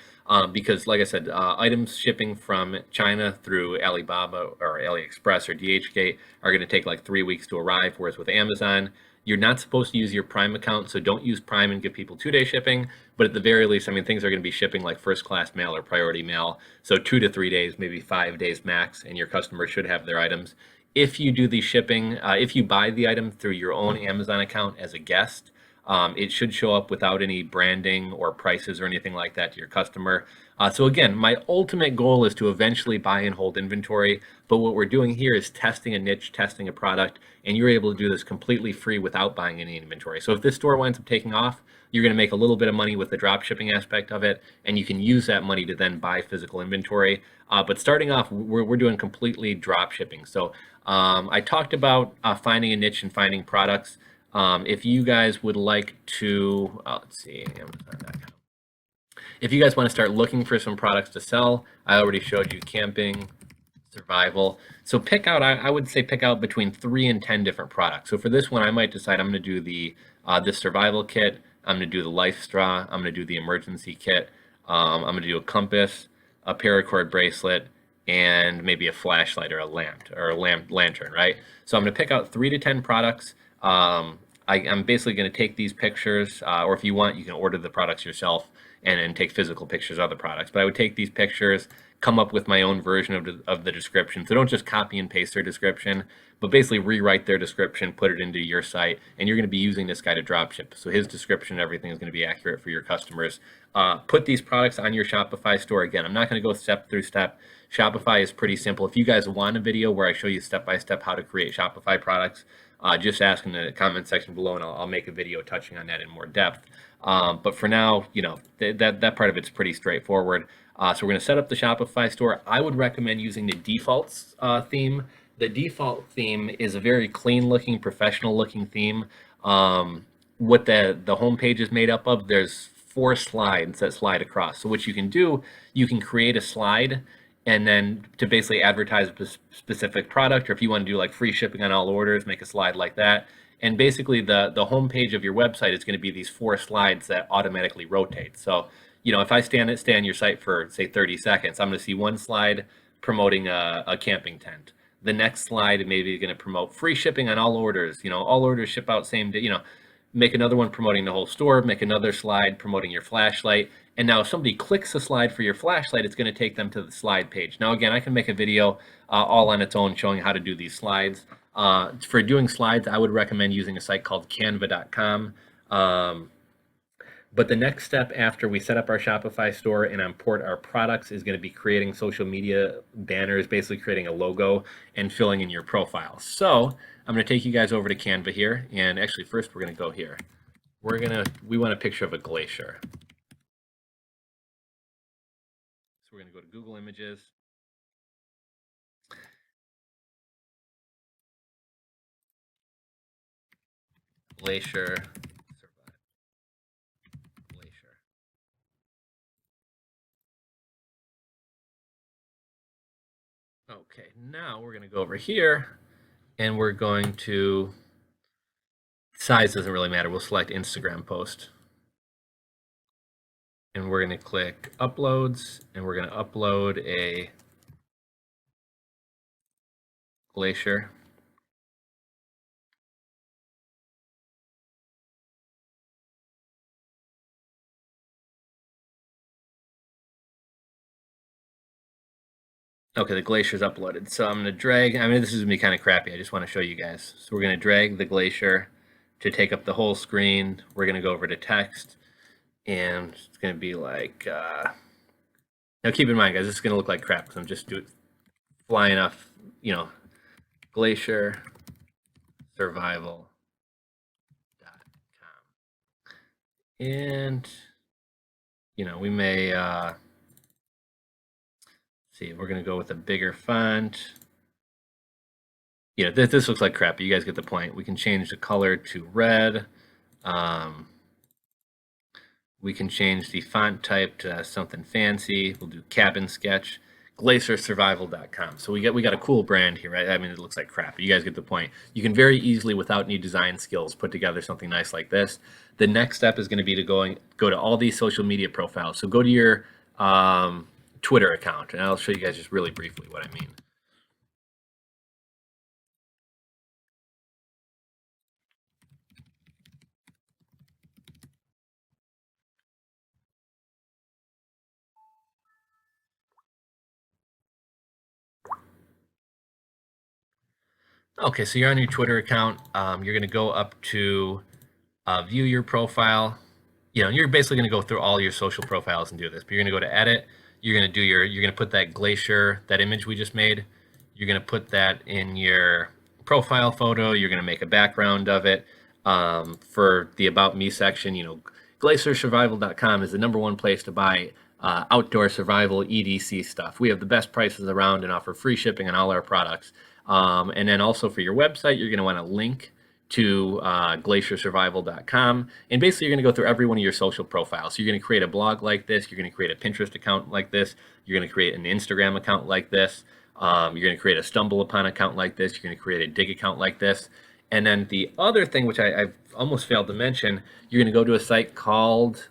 Because like I said, items shipping from China through Alibaba or AliExpress or DHgate are going to take like 3 weeks to arrive, whereas with Amazon, You're not supposed to use your Prime account, so don't use Prime and give people 2-day shipping. But at the very least, I mean, things are going to be shipping like first class mail or priority mail. So 2 to 3 days, maybe 5 days max, and your customer should have their items. If you do the shipping, if you buy the item through your own Amazon account as a guest, it should show up without any branding or prices or anything like that to your customer. So again, my ultimate goal is to eventually buy and hold inventory, but what we're doing here is testing a niche, testing a product, and you're able to do this completely free without buying any inventory. So if this store winds up taking off, you're going to make a little bit of money with the drop shipping aspect of it, and you can use that money to then buy physical inventory. But starting off, we're doing completely drop shipping. So I talked about finding a niche and finding products. If you guys would like to, let's see, Amazon.com. If you guys want to start looking for some products to sell, I already showed you camping, survival. So pick out, I would say pick out between 3 and 10 different products. So for this one, I might decide I'm going to do the this survival kit. I'm going to do the life straw. I'm going to do the emergency kit. I'm going to do a compass, a paracord bracelet, and maybe a flashlight or a lantern, right? So I'm going to pick out 3 to 10 products. I'm basically going to take these pictures, or if you want, you can order the products yourself and take physical pictures of the products. But I would take these pictures, come up with my own version of the description. So don't just copy and paste their description, but basically rewrite their description, put it into your site, and you're going to be using this guy to dropship. So his description and everything is going to be accurate for your customers. Put these products on your Shopify store. Again, I'm not going to go step through step. Shopify is pretty simple. If you guys want a video where I show you step-by-step how to create Shopify products, just ask in the comment section below, and I'll make a video touching on that in more depth. But for now, you know, that part of it's pretty straightforward. So we're going to set up the Shopify store. I would recommend using the defaults theme. The default theme is a very clean-looking, professional-looking theme. What the home page is made up of, there's 4 slides that slide across. So what you can do, you can create a slide and then to basically advertise a specific product, or if you want to do like free shipping on all orders, make a slide like that. And basically the home page of your website is going to be these 4 slides that automatically rotate. So, you know, if I stay on your site for say 30 seconds, I'm going to see one slide promoting a camping tent. The next slide maybe going to promote free shipping on all orders. You know, all orders ship out same day. You know, make another one promoting the whole store. Make another slide promoting your flashlight. And now if somebody clicks the slide for your flashlight, it's going to take them to the slide page. Now again, I can make a video all on its own showing how to do these slides. For doing slides, I would recommend using a site called canva.com. But the next step after we set up our Shopify store and import our products is going to be creating social media banners, basically creating a logo and filling in your profile. So I'm going to take you guys over to Canva here. And actually first we're going to go here. We want a picture of a glacier. So we're going to go to Google Images. Glacier. Okay, now we're going to go over here and we're going to, size doesn't really matter. We'll select Instagram post. And we're going to click uploads and we're going to upload a glacier. Okay, the glacier's uploaded. So I'm going to drag, I mean, this is going to be kind of crappy. I just want to show you guys. So we're going to drag the glacier to take up the whole screen. We're going to go over to text and it's going to be like, now keep in mind, guys, this is going to look like crap because I'm just flying off, you know, glacier survival.com. And, you know, we may, see, we're going to go with a bigger font. Yeah, this looks like crap. You guys get the point. We can change the color to red. We can change the font type to something fancy. We'll do cabin sketch, glaciersurvival.com. So we got a cool brand here, right? I mean, it looks like crap, but you guys get the point. You can very easily, without any design skills, put together something nice like this. The next step is going to be to go to all these social media profiles. So go to your Twitter account, and I'll show you guys just really briefly what I mean. Okay, so you're on your Twitter account. You're going to go up to view your profile. You're basically going to go through all your social profiles and do this. But you're going to go to edit. You're going to put that glacier, that image we just made. You're going to put that in your profile photo. You're going to make a background of it. For the About Me section, glaciersurvival.com is the #1 place to buy outdoor survival EDC stuff. We have the best prices around and offer free shipping on all our products. And then also for your website, you're going to want to link to glaciersurvival.com. And basically, you're going to go through every one of your social profiles. So you're going to create a blog like this. You're going to create a Pinterest account like this. You're going to create an Instagram account like this. You're going to create a Stumble Upon account like this. You're going to create a Dig account like this. And then the other thing, which I've almost failed to mention, you're going to go to a site called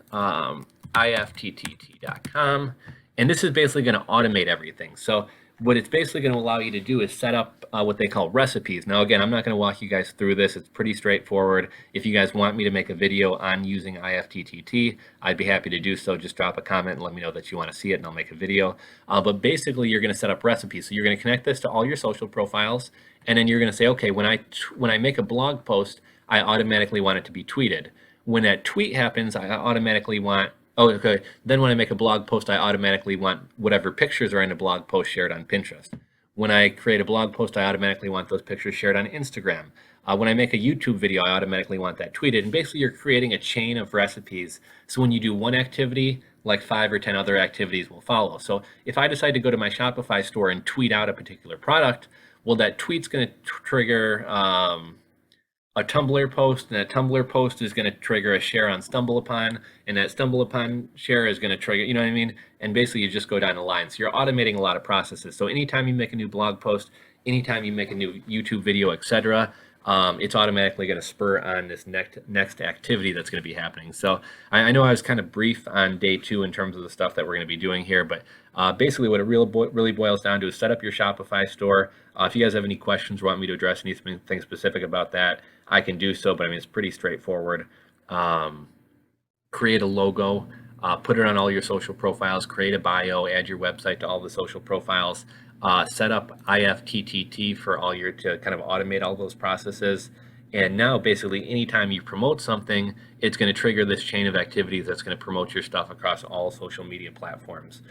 ifttt.com. And this is basically going to automate everything. So what it's basically going to allow you to do is set up what they call recipes. Now, again, I'm not going to walk you guys through this. It's pretty straightforward. If you guys want me to make a video on using IFTTT, I'd be happy to do so. Just drop a comment and let me know that you want to see it, and I'll make a video. But basically, you're going to set up recipes. So you're going to connect this to all your social profiles, and then you're going to say, okay, when I make a blog post, I automatically want it to be tweeted. When that tweet happens, I automatically want okay. Then when I make a blog post, I automatically want whatever pictures are in the blog post shared on Pinterest. When I create a blog post, I automatically want those pictures shared on Instagram. When I make a YouTube video, I automatically want that tweeted. And basically, you're creating a chain of recipes. So when you do one activity, like 5 or 10 other activities will follow. So if I decide to go to my Shopify store and tweet out a particular product, well, that tweet's going to trigger a Tumblr post, and that Tumblr post is going to trigger a share on StumbleUpon, and that StumbleUpon share is going to trigger, you know what I mean? And basically, you just go down the line. So you're automating a lot of processes. So anytime you make a new blog post, anytime you make a new YouTube video, etc., it's automatically going to spur on this next activity that's going to be happening. So I know I was kind of brief on day 2 in terms of the stuff that we're going to be doing here, but basically what it really boils down to is set up your Shopify store. If you guys have any questions or want me to address anything specific about that, I can do so, but I mean, it's pretty straightforward. Create a logo, put it on all your social profiles, create a bio, add your website to all the social profiles, set up IFTTT for to kind of automate all those processes. And now basically anytime you promote something, it's going to trigger this chain of activities that's going to promote your stuff across all social media platforms.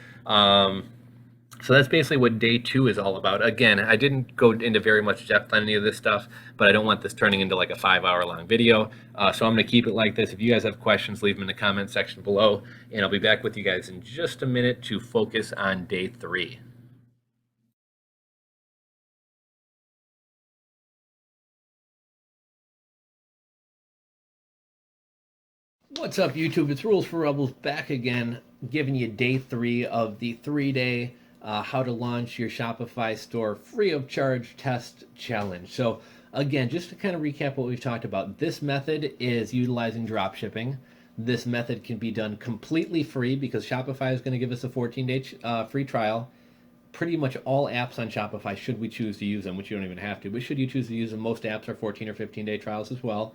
So that's basically what day 2 is all about. Again, I didn't go into very much depth on any of this stuff, but I don't want this turning into like a 5-hour long video. So I'm going to keep it like this. If you guys have questions, leave them in the comment section below, and I'll be back with you guys in just a minute to focus on day 3. What's up, YouTube? It's Rules for Rebels back again, giving you day 3 of the 3-day how to launch your Shopify store free of charge test challenge. So again, just to kind of recap what we've talked about, this method is utilizing drop shipping. This method can be done completely free because Shopify is going to give us a 14-day free trial. Pretty much all apps on Shopify, should we choose to use them, which you don't even have to, but should you choose to use them, most apps are 14 or 15-day trials as well.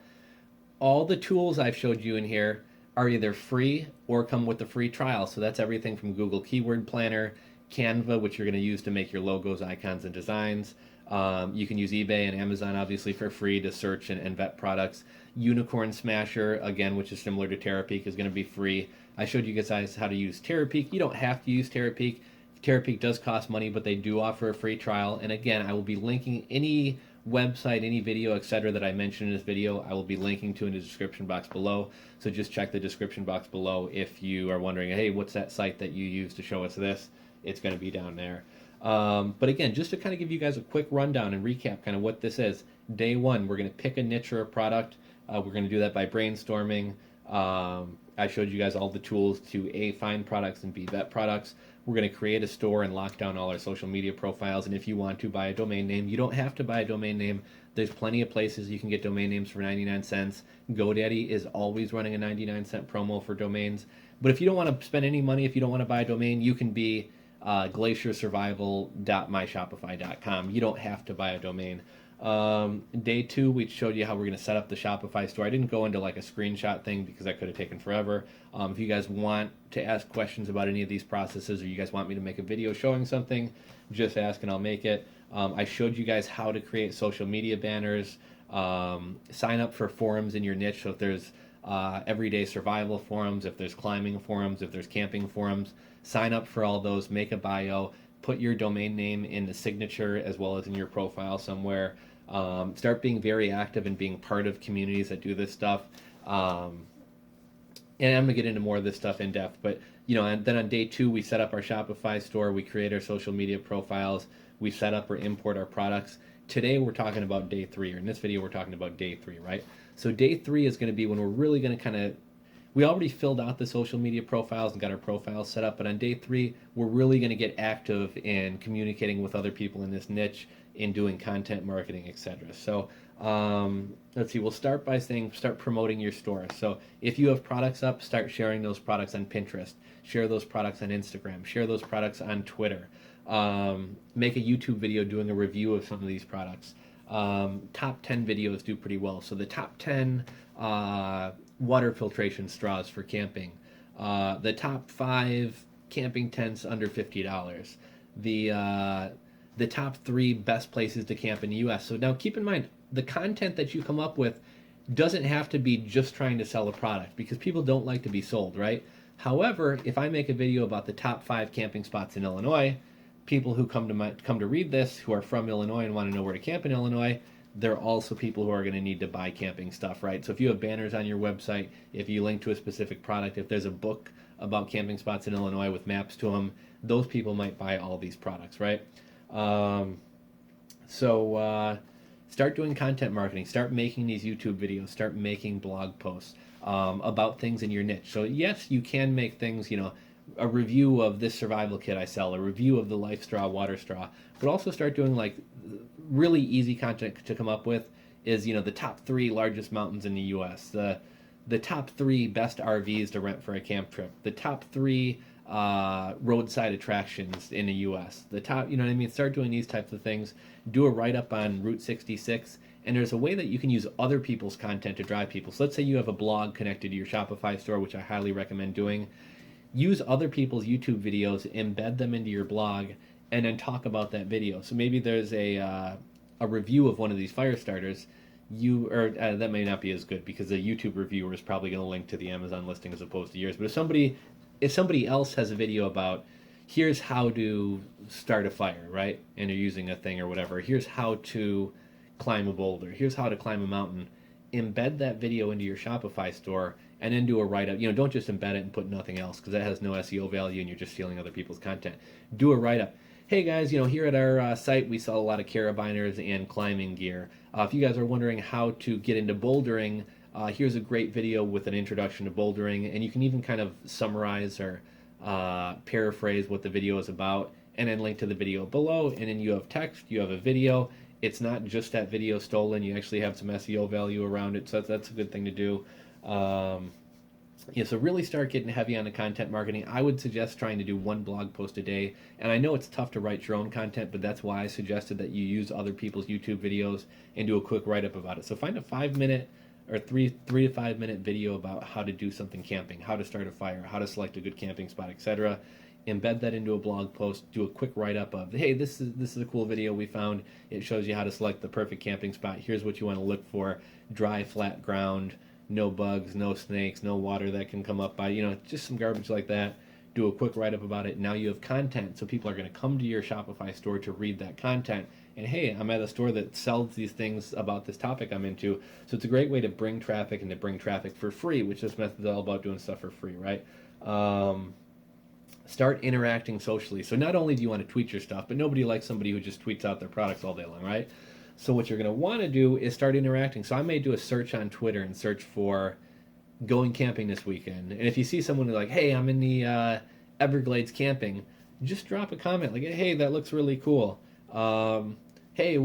All the tools I've showed you in here are either free or come with the free trial. So that's everything from Google Keyword Planner, Canva, which you're going to use to make your logos, icons, and designs. You can use eBay and Amazon, obviously, for free to search and vet products. Unicorn Smasher, again, which is similar to Terapeak, is going to be free. I showed you guys how to use Terapeak. You don't have to use Terapeak. Terapeak does cost money, but they do offer a free trial. And again, I will be linking any website, any video, etc. that I mentioned in this video, I will be linking to in the description box below. So just check the description box below if you are wondering, hey, what's that site that you use to show us this? It's going to be down there. But again, just to kind of give you guys a quick rundown and recap kind of what this is. Day 1, we're going to pick a niche or a product. We're going to do that by brainstorming. I showed you guys all the tools to A, find products, and B, vet products. We're going to create a store and lock down all our social media profiles. And if you want to buy a domain name, you don't have to buy a domain name. There's plenty of places you can get domain names for 99 cents. GoDaddy is always running a 99-cent promo for domains. But if you don't want to spend any money, if you don't want to buy a domain, you can be glaciersurvival.myshopify.com. You don't have to buy a domain. Day 2, we showed you how we're going to set up the Shopify store. I didn't go into like a screenshot thing because that could have taken forever. If you guys want to ask questions about any of these processes, or you guys want me to make a video showing something, just ask and I'll make it. I showed you guys how to create social media banners, sign up for forums in your niche. So if there's everyday survival forums, if there's climbing forums, if there's camping forums, sign up for all those, make a bio, put your domain name in the signature as well as in your profile somewhere. Start being very active and being part of communities that do this stuff. And I'm gonna get into more of this stuff in depth, but and then on day 2 we set up our Shopify store, we create our social media profiles, we set up or import our products. Today we're talking about day 3, or in this video we're talking about day 3, right? So day 3 is going to be when we're really going to we already filled out the social media profiles and got our profiles set up, but on day 3 we're really going to get active in communicating with other people in this niche, in doing content marketing, etc. So let's see, we'll start by saying start promoting your store. So if you have products up, start sharing those products on Pinterest, share those products on Instagram, share those products on Twitter. Make a YouTube video doing a review of some of these products. Top 10 videos do pretty well. So the top 10 water filtration straws for camping. The top 5 camping tents under $50. The top 3 best places to camp in the US. So now keep in mind, the content that you come up with doesn't have to be just trying to sell a product, because people don't like to be sold, right? However, if I make a video about the top 5 camping spots in Illinois, people who come to read this, who are from Illinois and want to know where to camp in Illinois, they're also people who are going to need to buy camping stuff, right? So if you have banners on your website, if you link to a specific product, if there's a book about camping spots in Illinois with maps to them, those people might buy all these products, right? Start doing content marketing, start making these YouTube videos, start making blog posts about things in your niche. So yes, you can make things, a review of this survival kit I sell, a review of the Life Straw water straw, but also start doing like really easy content to come up with is, the top 3 largest mountains in the US, the top 3 best RVs to rent for a camp trip, the top 3 roadside attractions in the US, the top, start doing these types of things. Do a write-up on Route 66, and there's a way that you can use other people's content to drive people. So let's say you have a blog connected to your Shopify store, which I highly recommend doing. Use other people's YouTube videos, embed them into your blog, and then talk about that video. So maybe there's a review of one of these fire starters. That may not be as good, because a YouTube reviewer is probably going to link to the Amazon listing as opposed to yours. But if somebody else has a video about, here's how to start a fire, right? And you're using a thing or whatever. Here's how to climb a boulder. Here's how to climb a mountain. Embed that video into your Shopify store, and then do a write-up. Don't just embed it and put nothing else, because that has no SEO value and you're just stealing other people's content. Do a write-up. Hey guys, here at our site we sell a lot of carabiners and climbing gear. If you guys are wondering how to get into bouldering, here's a great video with an introduction to bouldering, and you can even kind of summarize or paraphrase what the video is about, and then link to the video below, and then you have text, you have a video. It's not just that video stolen, you actually have some SEO value around it, so that's a good thing to do. So really start getting heavy on the content marketing. I would suggest trying to do 1 blog post a day, and I know it's tough to write your own content, but that's why I suggested that you use other people's YouTube videos and do a quick write-up about it. So find a 5-minute or 3 to 5 minute video about how to do something camping, how to start a fire, how to select a good camping spot, etc. Embed that into a blog post, do a quick write-up of, hey, this is a cool video we found. It shows you how to select the perfect camping spot. Here's what you want to look for: dry, flat ground, no bugs, no snakes, no water that can come up by, just some garbage like that. Do a quick write-up about it. Now you have content, so people are going to come to your Shopify store to read that content. And hey, I'm at a store that sells these things about this topic I'm into. So it's a great way to bring traffic, and to bring traffic for free, which this method is all about, doing stuff for free, right? Start interacting socially. So not only do you want to tweet your stuff, but nobody likes somebody who just tweets out their products all day long, right? So what you're going to want to do is start interacting. So I may do a search on Twitter and search for going camping this weekend. And if you see someone who's like, hey, I'm in the Everglades camping, just drop a comment like, hey, that looks really cool. Hey,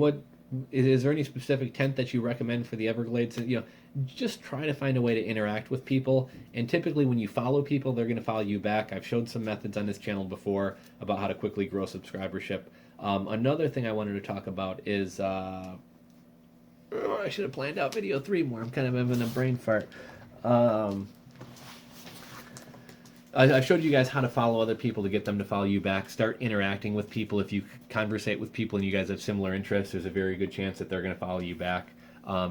is there any specific tent that you recommend for the Everglades? And, just try to find a way to interact with people. And typically when you follow people, they're going to follow you back. I've showed some methods on this channel before about how to quickly grow subscribership. Another thing I wanted to talk about is, I should have planned out video 3 more. I'm kind of having a brain fart. I showed you guys how to follow other people to get them to follow you back. Start interacting with people. If you conversate with people and you guys have similar interests, there's a very good chance that they're going to follow you back.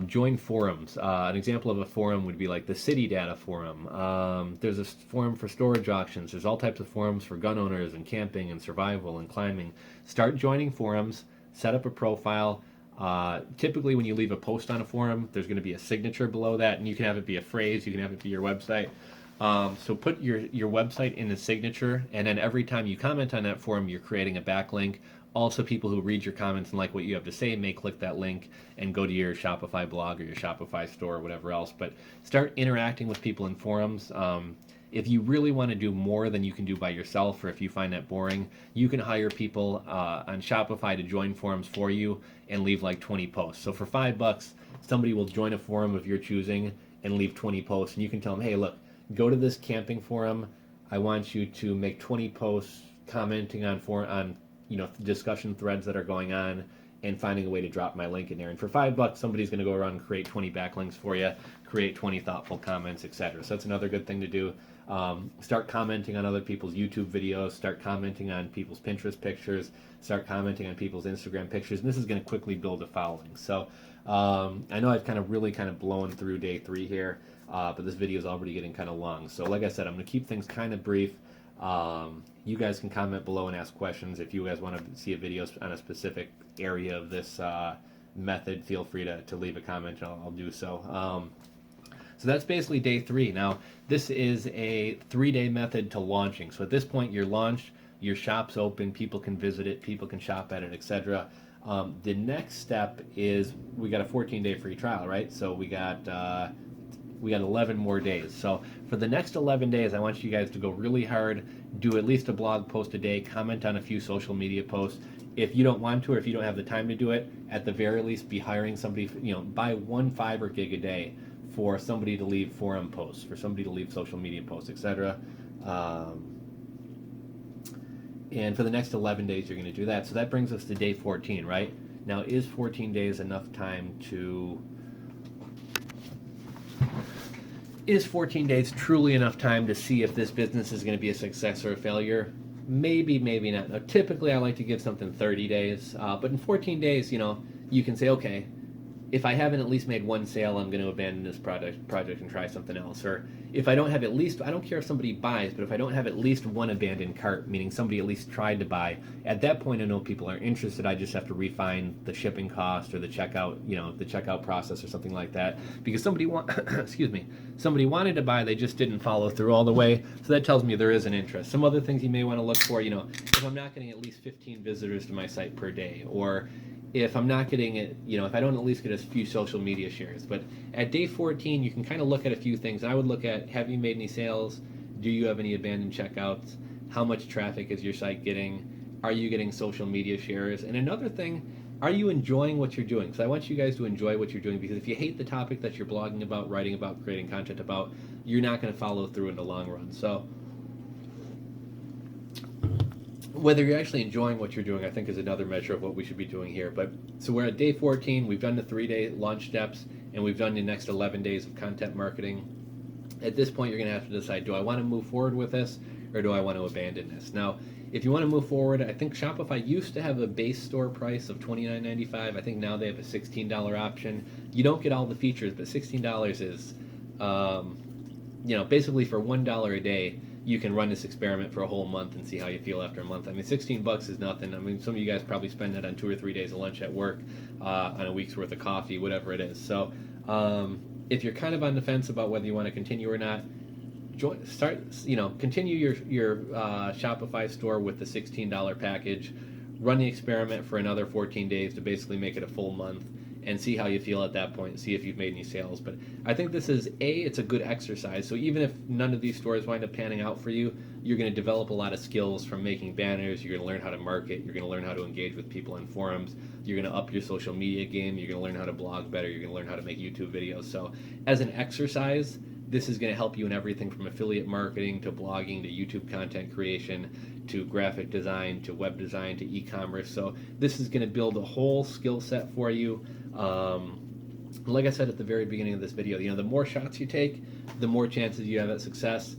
Join forums. An example of a forum would be like the City Data Forum. There's a forum for storage auctions. There's all types of forums for gun owners and camping and survival and climbing. Start joining forums. Set up a profile. Typically, when you leave a post on a forum, there's going to be a signature below that, and you can have it be a phrase. You can have it be your website. So put your website in the signature, and then every time you comment on that forum, you're creating a backlink. Also, people who read your comments and like what you have to say may click that link and go to your Shopify blog or your Shopify store or whatever else. But start interacting with people in forums. If you really want to do more than you can do by yourself, or if you find that boring, you can hire people on Shopify to join forums for you and leave like 20 posts. So for $5, somebody will join a forum of your choosing and leave 20 posts, and you can tell them, hey, look, go to this camping forum. I want you to make 20 posts commenting on discussion threads that are going on and finding a way to drop my link in there. And for $5, somebody's going to go around and create 20 backlinks for you, create 20 thoughtful comments, etc. So that's another good thing to do. Start commenting on other people's YouTube videos. Start commenting on people's Pinterest pictures. Start commenting on people's Instagram pictures. And this is going to quickly build a following. So I know I've kind of blown through day 3 here. But this video is already getting kind of long. So like I said, I'm going to keep things kind of brief. You guys can comment below and ask questions. If you guys want to see a video on a specific area of this method, feel free to leave a comment and I'll do so. So that's basically day 3. Now, this is a 3-day method to launching. So at this point, you're launched, your shop's open, people can visit it, people can shop at it, etc. The next step is we got a 14-day free trial, right? So we got 11 more days. So for the next 11 days, I want you guys to go really hard, do at least a blog post a day, comment on a few social media posts. If you don't want to, or if you don't have the time to do it, at the very least, be hiring somebody, buy one Fiverr gig a day for somebody to leave forum posts, for somebody to leave social media posts, etc. And for the next 11 days, you're going to do that. So that brings us to day 14, right? Now, is 14 days enough time to... Is 14 days truly enough time to see if this business is going to be a success or a failure? Maybe, maybe not. Now, typically, I like to give something 30 days. But in 14 days, you can say, okay, if I haven't at least made one sale, I'm going to abandon this project and try something else. Or if I don't have at least, I don't care if somebody buys, but if I don't have at least one abandoned cart, meaning somebody at least tried to buy, at that point I know people are interested. I just have to refine the shipping cost or the checkout, the checkout process or something like that. Because somebody somebody wanted to buy, they just didn't follow through all the way. So that tells me there is an interest. Some other things you may want to look for, if I'm not getting at least 15 visitors to my site per day, or if I'm not getting it, if I don't at least get a few social media shares. But at day 14, you can kind of look at a few things. I would look at, have you made any sales? Do you have any abandoned checkouts? How much traffic is your site getting? Are you getting social media shares? And another thing, are you enjoying what you're doing? Because I want you guys to enjoy what you're doing, because if you hate the topic that you're blogging about, writing about, creating content about, you're not going to follow through in the long run. So whether you're actually enjoying what you're doing, I think, is another measure of what we should be doing here. But so we're at day 14. We've done the 3-day launch steps, and we've done the next 11 days of content marketing. At this point, you're going to have to decide, do I want to move forward with this, or do I want to abandon this? Now, if you want to move forward, I think Shopify used to have a base store price of $29.95. I think now they have a $16 option. You don't get all the features, but $16 is, basically for $1 a day, you can run this experiment for a whole month and see how you feel after a month. I mean, $16 is nothing. I mean, some of you guys probably spend it on 2 or 3 days of lunch at work, on a week's worth of coffee, whatever it is. So if you're kind of on the fence about whether you want to continue or not, continue your Shopify store with the $16 package. Run the experiment for another 14 days to basically make it a full month, and see how you feel at that point, and see if you've made any sales. But I think this is, it's a good exercise. So even if none of these stores wind up panning out for you, you're going to develop a lot of skills from making banners. You're going to learn how to market. You're going to learn how to engage with people in forums. You're going to up your social media game. You're going to learn how to blog better. You're going to learn how to make YouTube videos. So as an exercise, this is going to help you in everything from affiliate marketing to blogging to YouTube content creation to graphic design to web design to e-commerce. So this is going to build a whole skill set for you. Like I said at the very beginning of this video, the more shots you take, the more chances you have at success.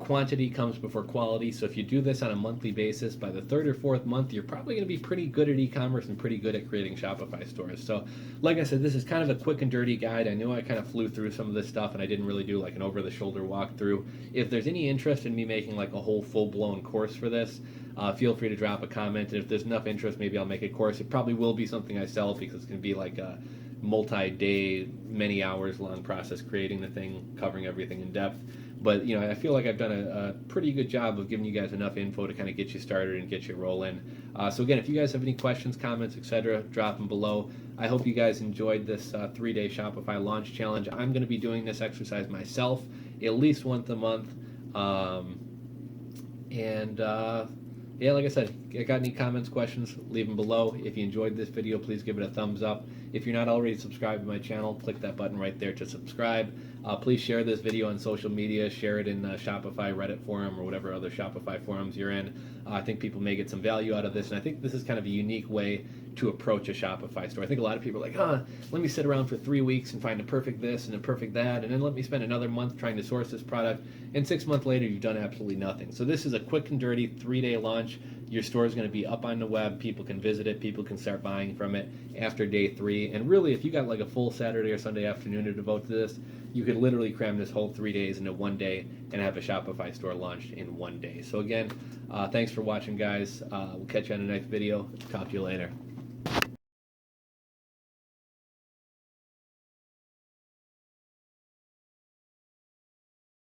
quantity comes before quality. So if you do this on a monthly basis, by the third or fourth month, you're probably going to be pretty good at e-commerce and pretty good at creating Shopify stores. So like I said, this is kind of a quick and dirty guide. I know I kind of flew through some of this stuff and I didn't really do like an over-the-shoulder walkthrough. If there's any interest in me making like a whole full-blown course for this, feel free to drop a comment. And if there's enough interest, maybe I'll make a course. It probably will be something I sell because it's going to be like a multi-day, many hours long process creating the thing, covering everything in depth. But I feel like I've done a pretty good job of giving you guys enough info to kind of get you started and get you rolling. So again, if you guys have any questions, comments, etc., drop them below. I hope you guys enjoyed this 3-day Shopify launch challenge. I'm going to be doing this exercise myself at least once a month. Yeah, like I said, if you got any comments, questions, leave them below. If you enjoyed this video, please give it a thumbs up. If you're not already subscribed to my channel, click that button right there to subscribe. Please share this video on social media. Share it in Shopify Reddit forum or whatever other Shopify forums you're in. I think people may get some value out of this, and I think this is kind of a unique way to approach a Shopify store. I think a lot of people are like, let me sit around for 3 weeks and find a perfect this and a perfect that, and then let me spend another month trying to source this product, and 6 months later you've done absolutely nothing. So this is a quick and dirty 3-day launch. Your store is going to be up on the web. People can visit it. People can start buying from it after day 3. And really, if you got like a full Saturday or Sunday afternoon to devote to this, you could literally cram this whole 3 days into 1 day and have a Shopify store launched in 1 day. So again, thanks for watching, guys. We'll catch you on the next video. Talk to you later.